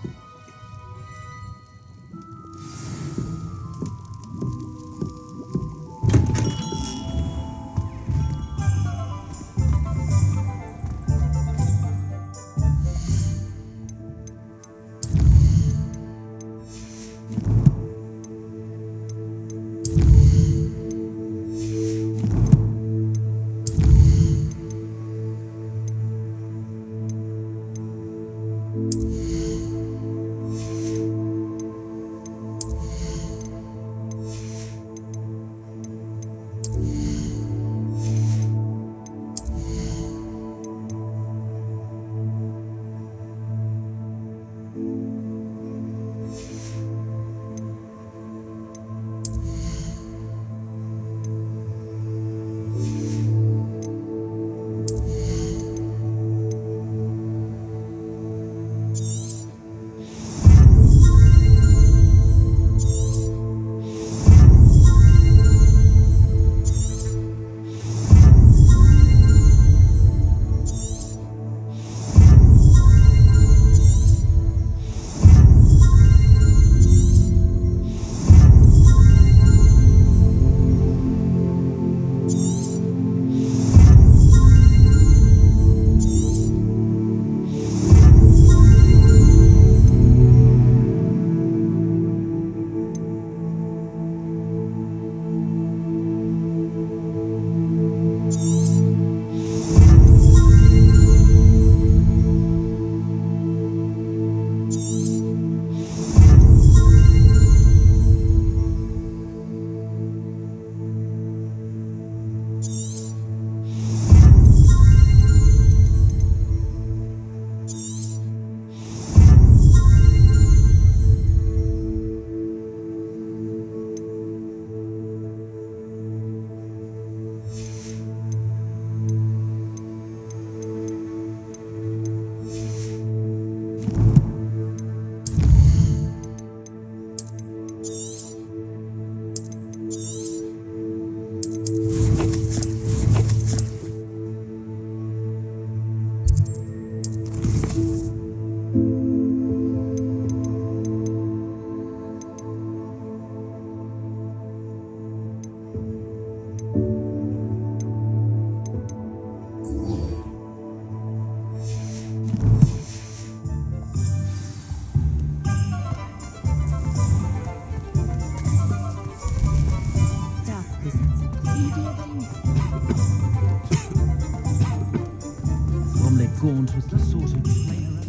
Gaunt was the sort of player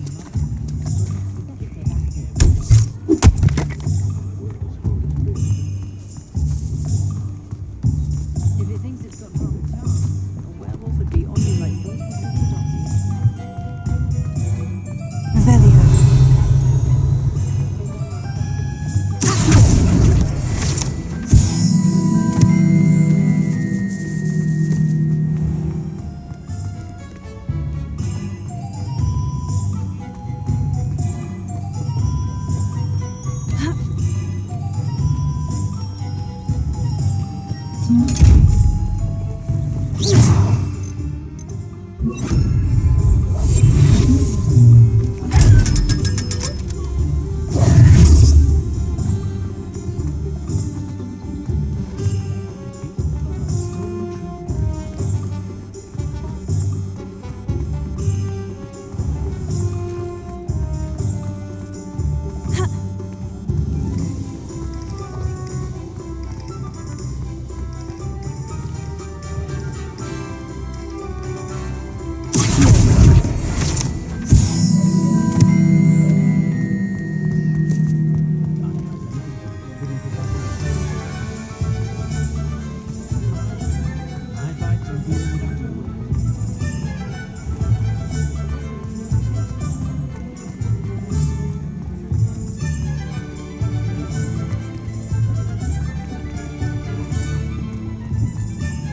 If it thinks it's got half a chance, a werewolf would be only like 1% Revelio.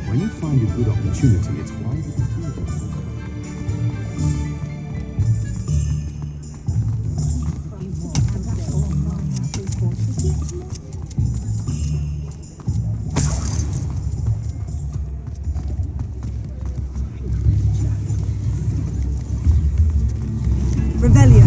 When you find a good opportunity, it's wise to do it. Revelio.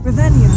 Revelio.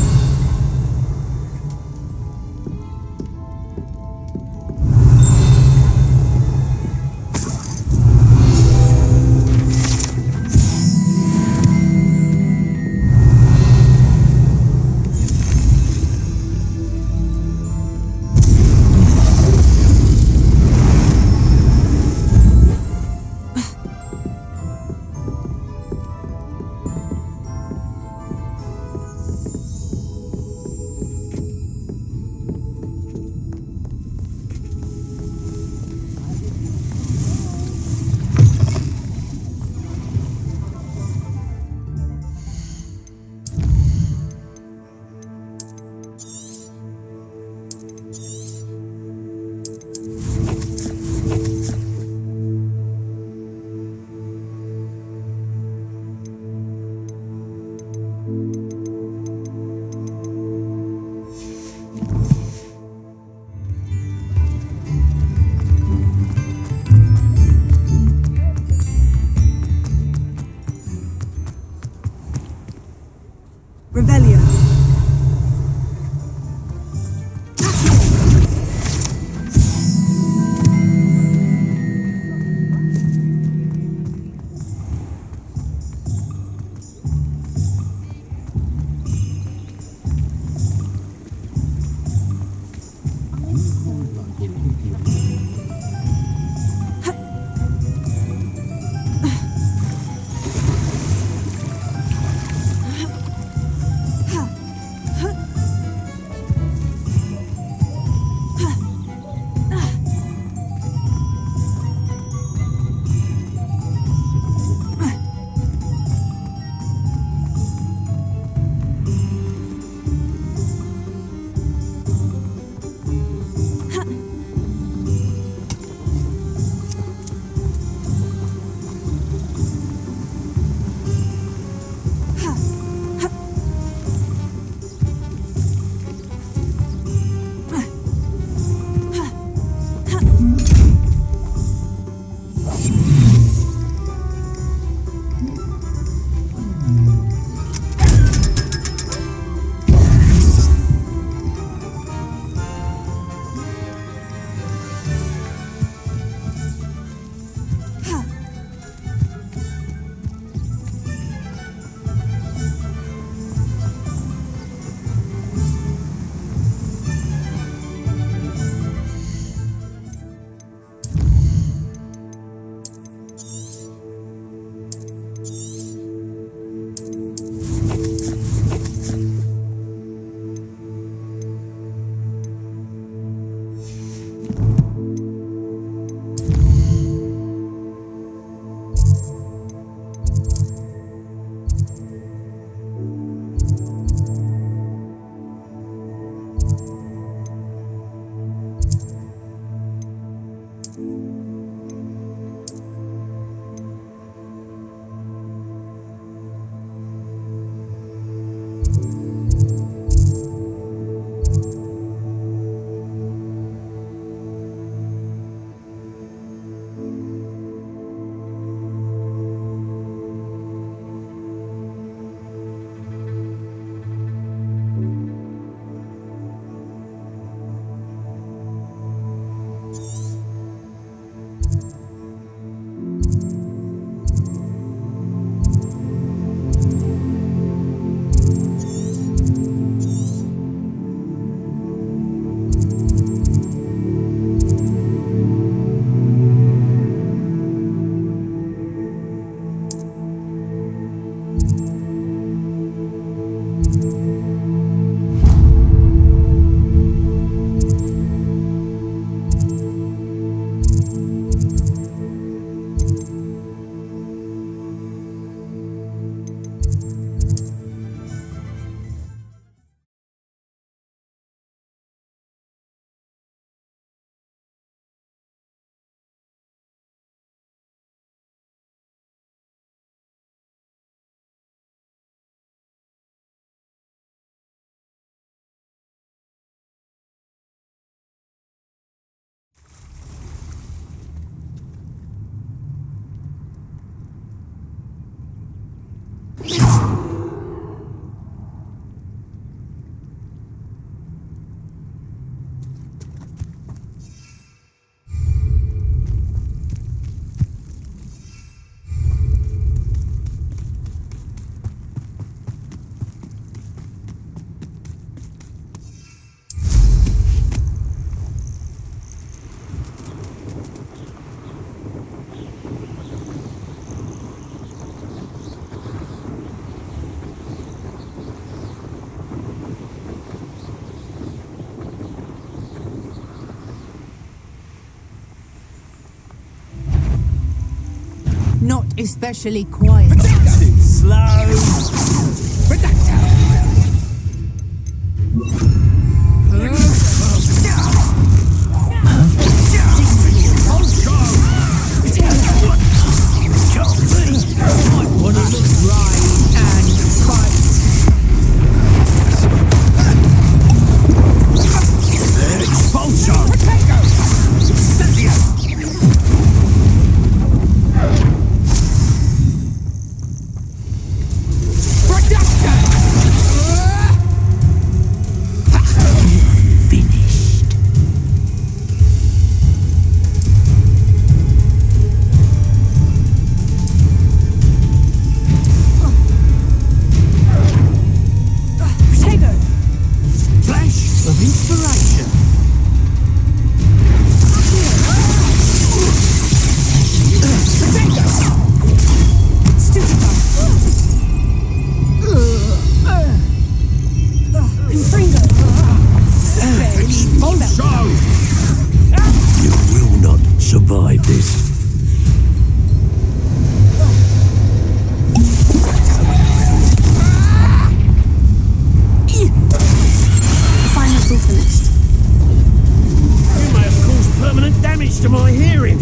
not especially quiet. Too slow. survive this. Final's all finished. You may have caused permanent damage to my hearing.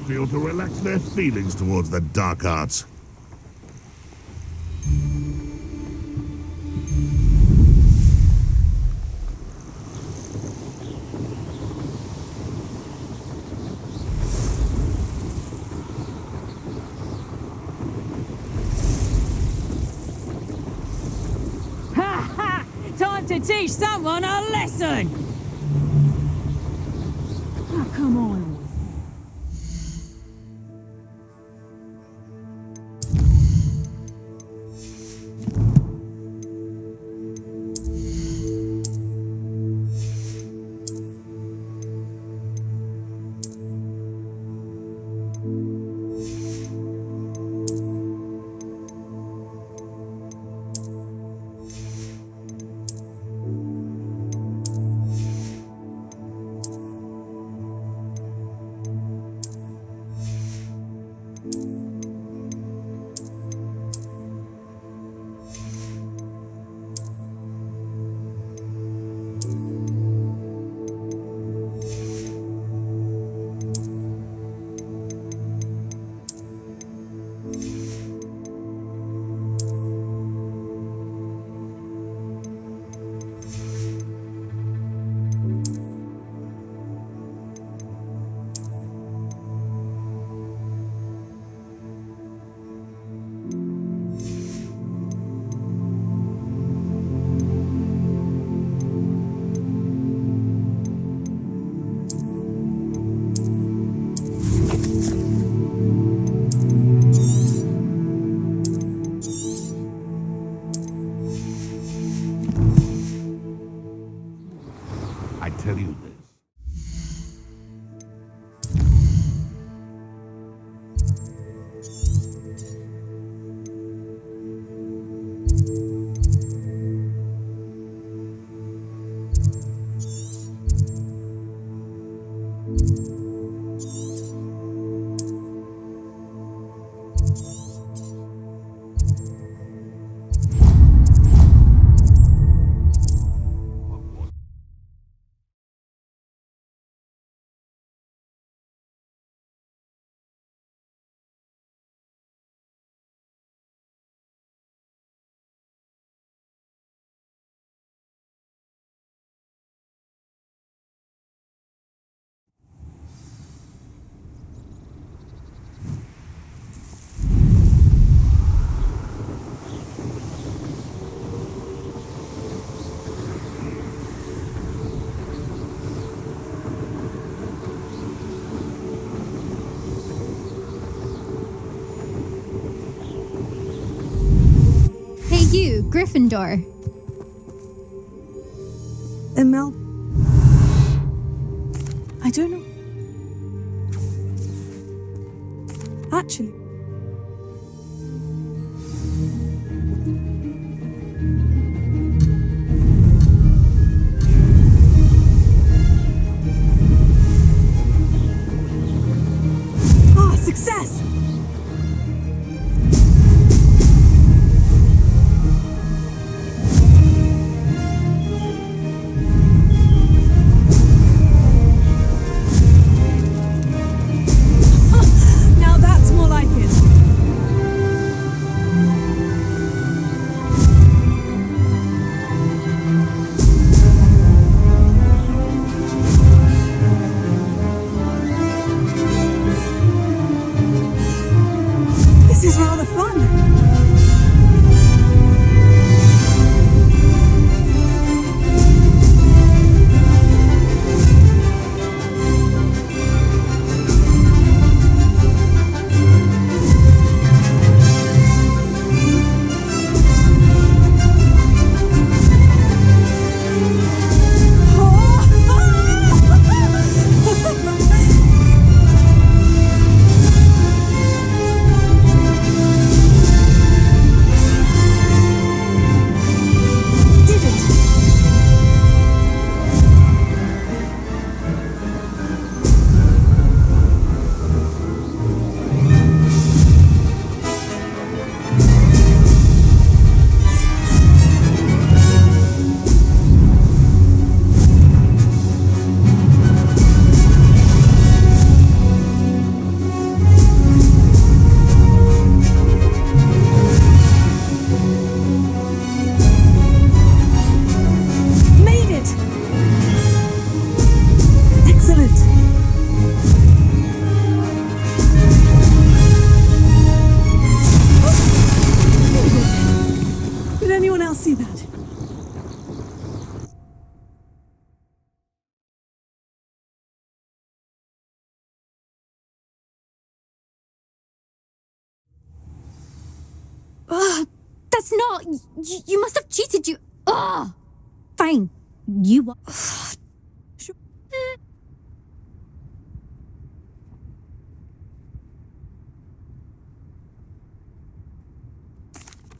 Feel to relax their feelings towards the dark arts. Ha ha! Time to teach someone a lesson! Oh, come on. you, Gryffindor? Emil. I don't know. Actually. Ah, success! Now that's more like it. This is rather fun. Made it! Excellent! Did anyone else see that? That's not. You must have cheated. Fine. You.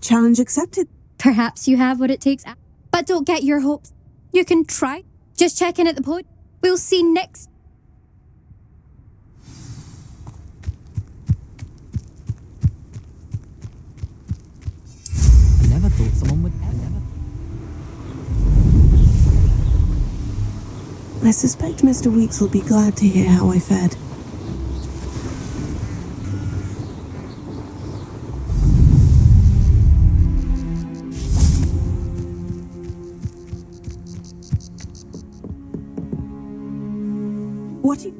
Challenge accepted. Perhaps you have what it takes. But don't get your hopes. You can try. Just check in at the pod. We'll see next. Never thought someone would ever. I suspect Mr. Weeks will be glad to hear how I fared. What you...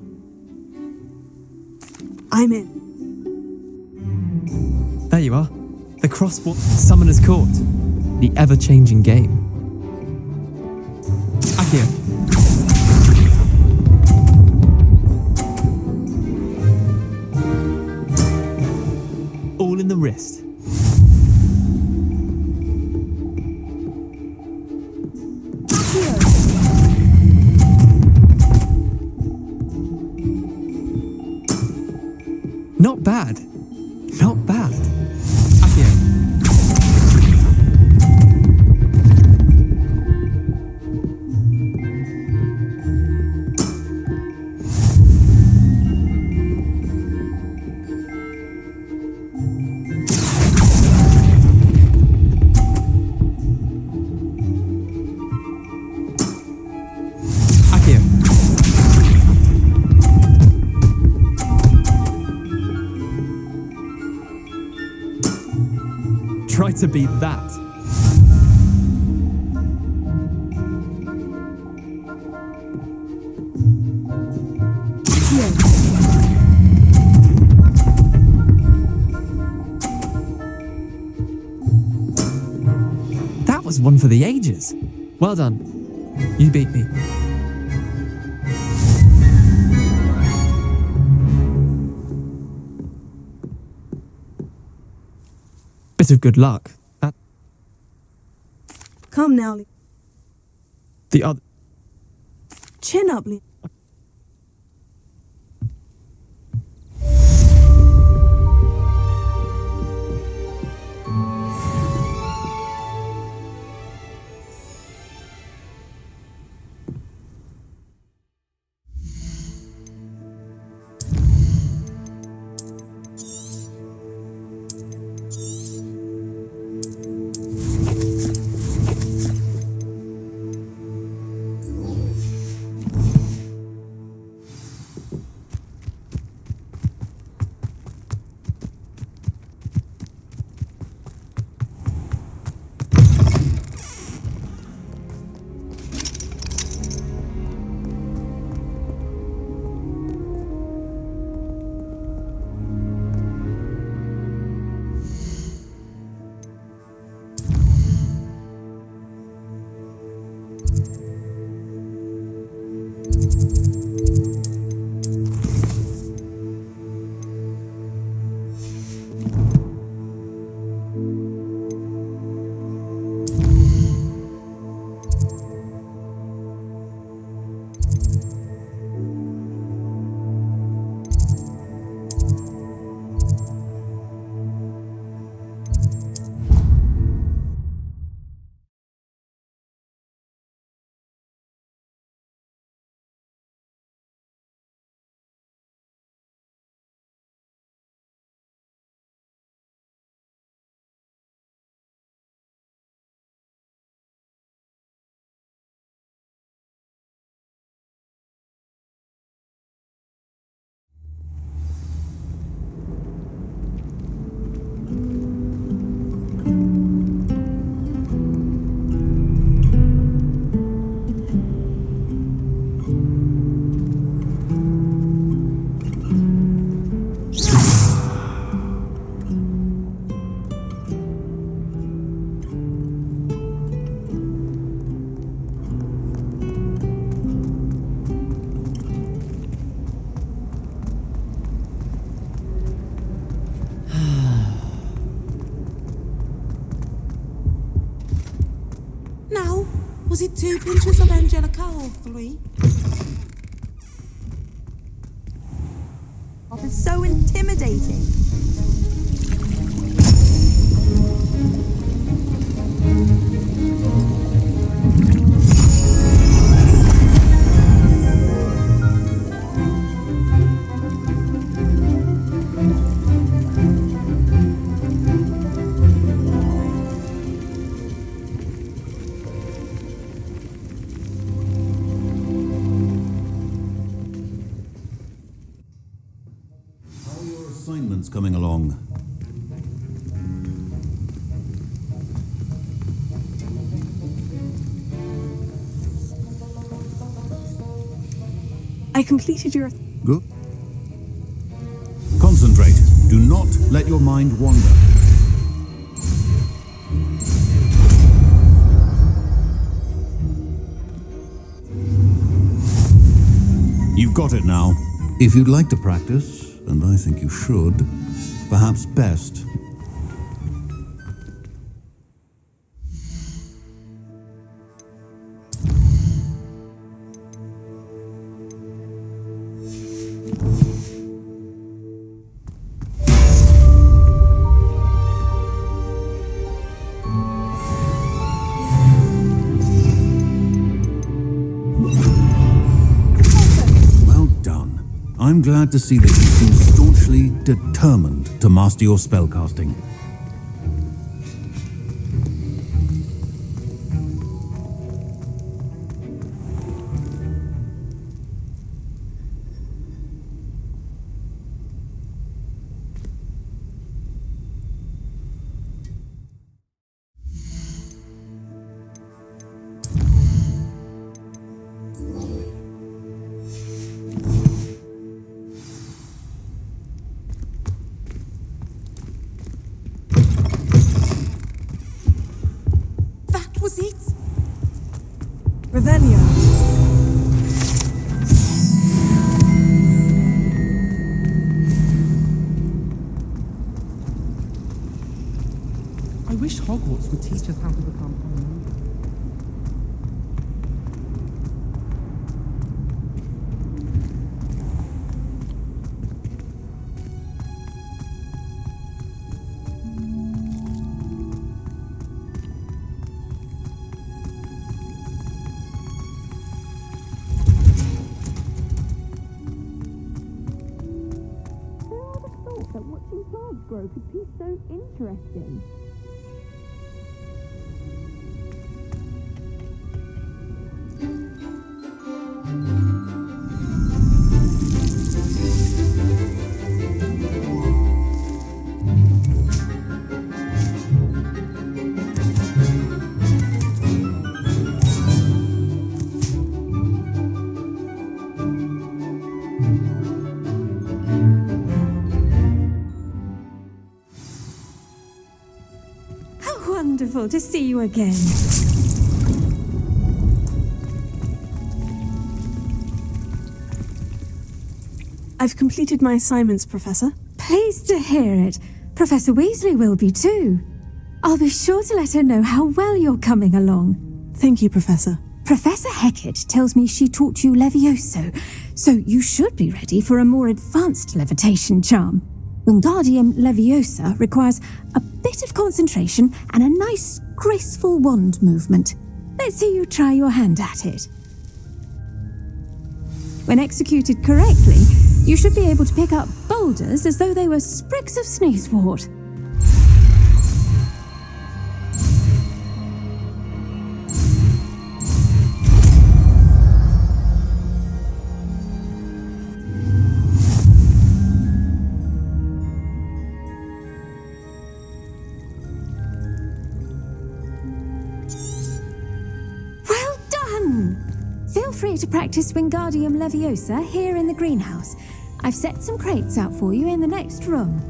I'm in. There you are. The Crosswalk Summoner's Court. The ever-changing game. Accio. All in the wrist. Not bad. Not bad. Accio. Accio. Try to beat that. That was one for the ages. Well done. You beat me. Bit of good luck. Come now, Lee. The other. Chin up, Lee. Now, was it 2 pinches of Angelica or 3? Oh, it's so intimidating. Assignments coming along. I completed your... Good. Concentrate. Do not let your mind wander. You've got it now. If you'd like to practice, and I think you should, perhaps best. I'm glad to see that you seem staunchly determined to master your spellcasting. Was it? Revelio. I wish Hogwarts would teach us how to become unmovable. watching plants grow could be so interesting. Wonderful to see you again. I've completed my assignments, Professor. Pleased to hear it. Professor Weasley will be too. I'll be sure to let her know how well you're coming along. Thank you, Professor. Professor Hecat tells me she taught you Levioso, so you should be ready for a more advanced levitation charm. Wingardium Leviosa requires a bit of concentration and a nice, graceful wand movement. Let's see you try your hand at it. When executed correctly, you should be able to pick up boulders as though they were sprigs of sneezewort. Feel free to practice Wingardium Leviosa here in the greenhouse. I've set some crates out for you in the next room.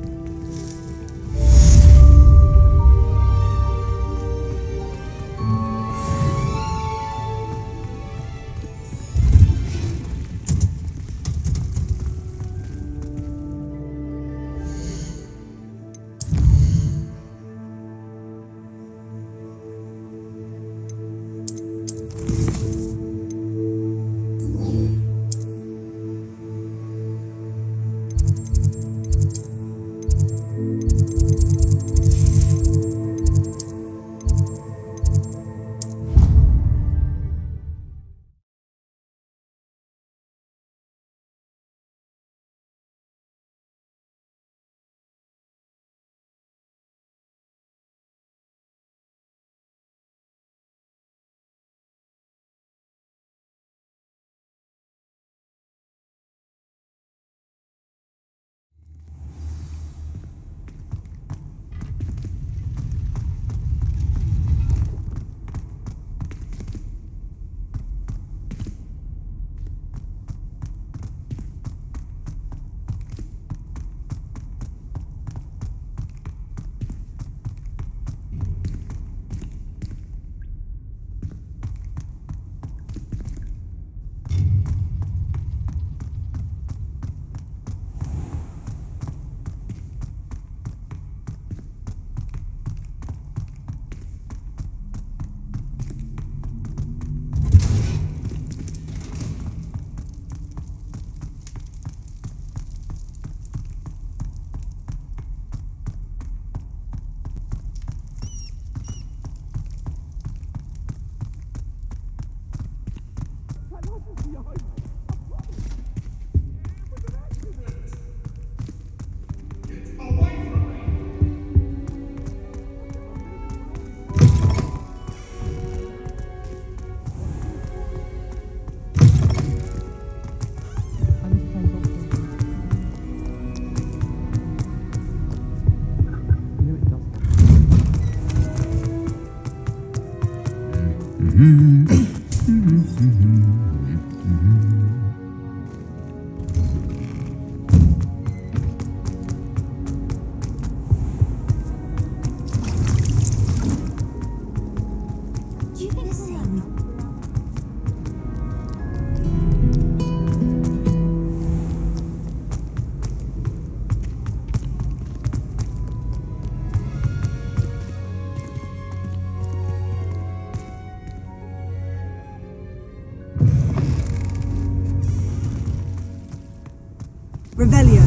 Revelio.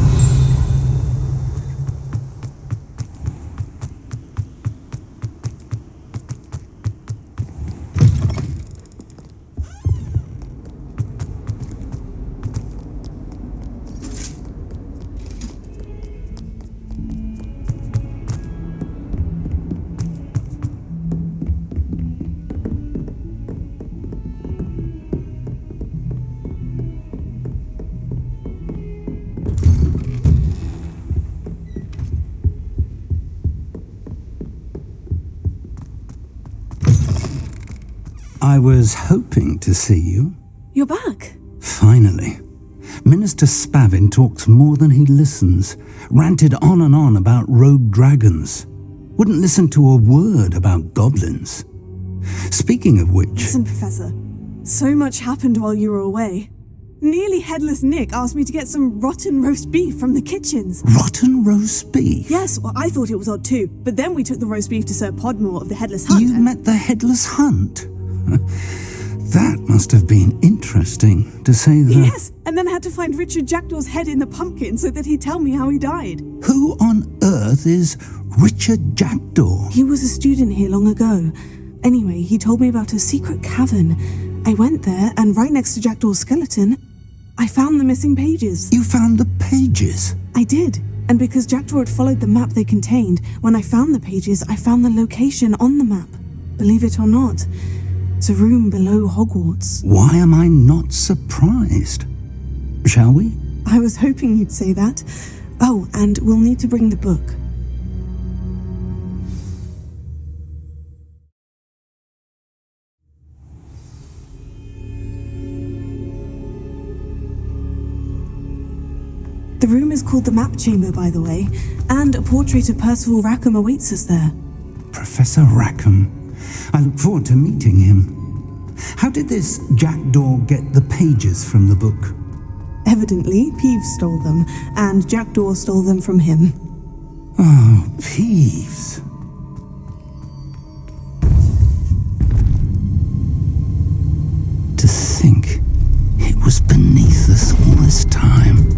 I was hoping to see you. You're back. Finally. Minister Spavin talks more than he listens, ranted on and on about rogue dragons, wouldn't listen to a word about goblins. Speaking of which... Listen, Professor, so much happened while you were away. Nearly Headless Nick asked me to get some rotten roast beef from the kitchens. Rotten roast beef? Yes, well, I thought it was odd too, but then we took the roast beef to Sir Podmore of the Headless Hunt. You met the Headless Hunt? That must have been interesting, to say the... Yes, and then I had to find Richard Jackdaw's head in the pumpkin so that he'd tell me how he died. Who on earth is Richard Jackdaw? He was a student here long ago. Anyway, he told me about a secret cavern. I went there, and right next to Jackdaw's skeleton, I found the missing pages. You found the pages? I did. And because Jackdaw had followed the map they contained, when I found the pages, I found the location on the map. Believe it or not, it's a room below Hogwarts. Why am I not surprised? Shall we? I was hoping you'd say that. Oh, and we'll need to bring the book. The room is called the Map Chamber, by the way, and a portrait of Percival Rackham awaits us there. Professor Rackham. I look forward to meeting him. How did this Jackdaw get the pages from the book? Evidently, Peeves stole them, and Jackdaw stole them from him. Oh, Peeves. To think it was beneath us all this time.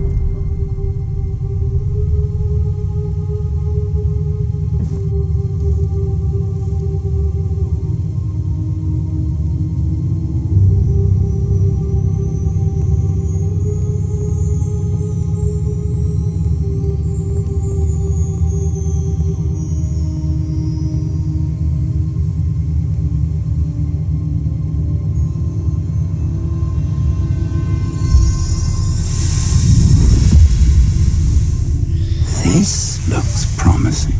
This looks promising.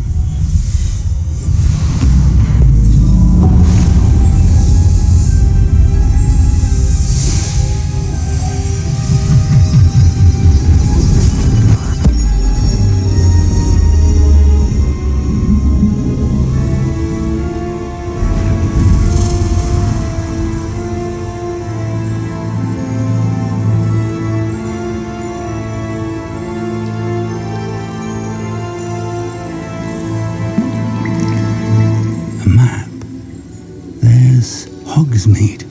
Hogsmeade.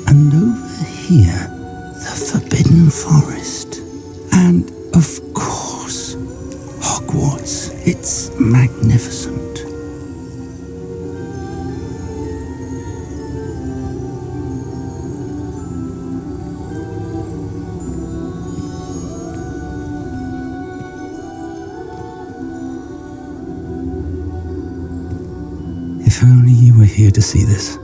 And over here, the Forbidden Forest. And, of course, Hogwarts. It's magnificent. If only you were here to see this.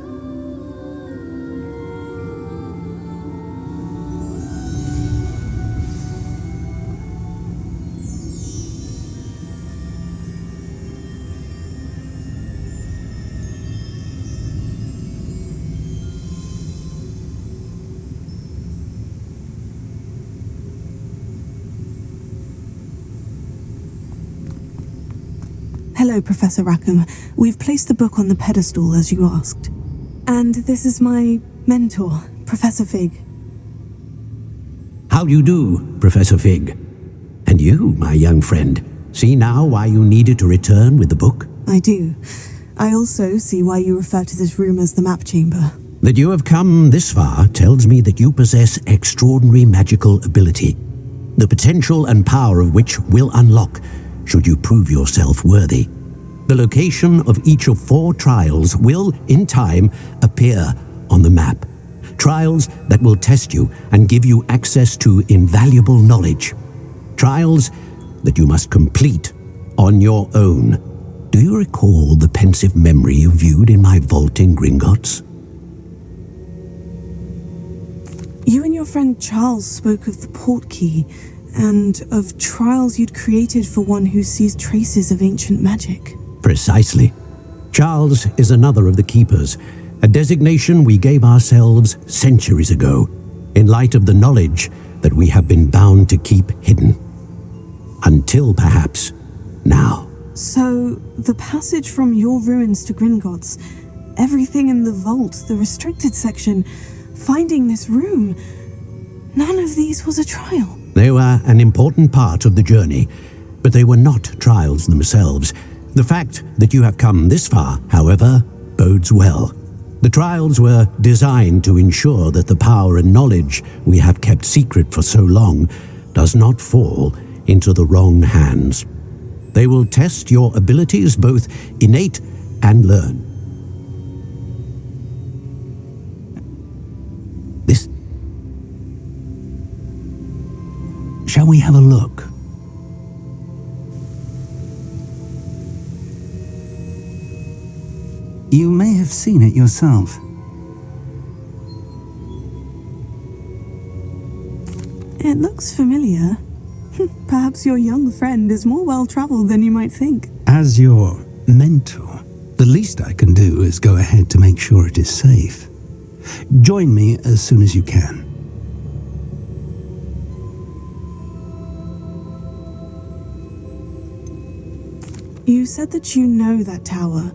Hello, Professor Rackham. We've placed the book on the pedestal as you asked. And this is my mentor, Professor Fig. How do you do, Professor Fig? And you, my young friend, see now why you needed to return with the book? I do. I also see why you refer to this room as the Map Chamber. That you have come this far tells me that you possess extraordinary magical ability, the potential and power of which will unlock should you prove yourself worthy. The location of each of 4 trials will, in time, appear on the map. Trials that will test you and give you access to invaluable knowledge. Trials that you must complete on your own. Do you recall the pensive memory you viewed in my vault in Gringotts? You and your friend Charles spoke of the portkey and of trials you'd created for one who sees traces of ancient magic. Precisely. Charles is another of the keepers, a designation we gave ourselves centuries ago, in light of the knowledge that we have been bound to keep hidden. Until perhaps now. So, the passage from your ruins to Gringotts, everything in the vault, the restricted section, finding this room, none of these was a trial. They were an important part of the journey, but they were not trials themselves. The fact that you have come this far, however, bodes well. The trials were designed to ensure that the power and knowledge we have kept secret for so long does not fall into the wrong hands. They will test your abilities, both innate and learned. This. Shall we have a look? You may have seen it yourself. It looks familiar. Perhaps your young friend is more well-traveled than you might think. As your mentor, the least I can do is go ahead to make sure it is safe. Join me as soon as you can. You said that you know that tower.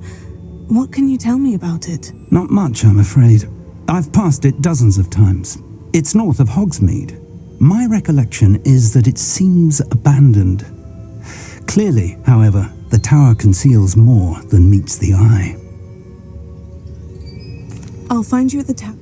What can you tell me about it? Not much, I'm afraid. I've passed it dozens of times. It's north of Hogsmeade. My recollection is that it seems abandoned. Clearly, however, the tower conceals more than meets the eye. I'll find you at the tower.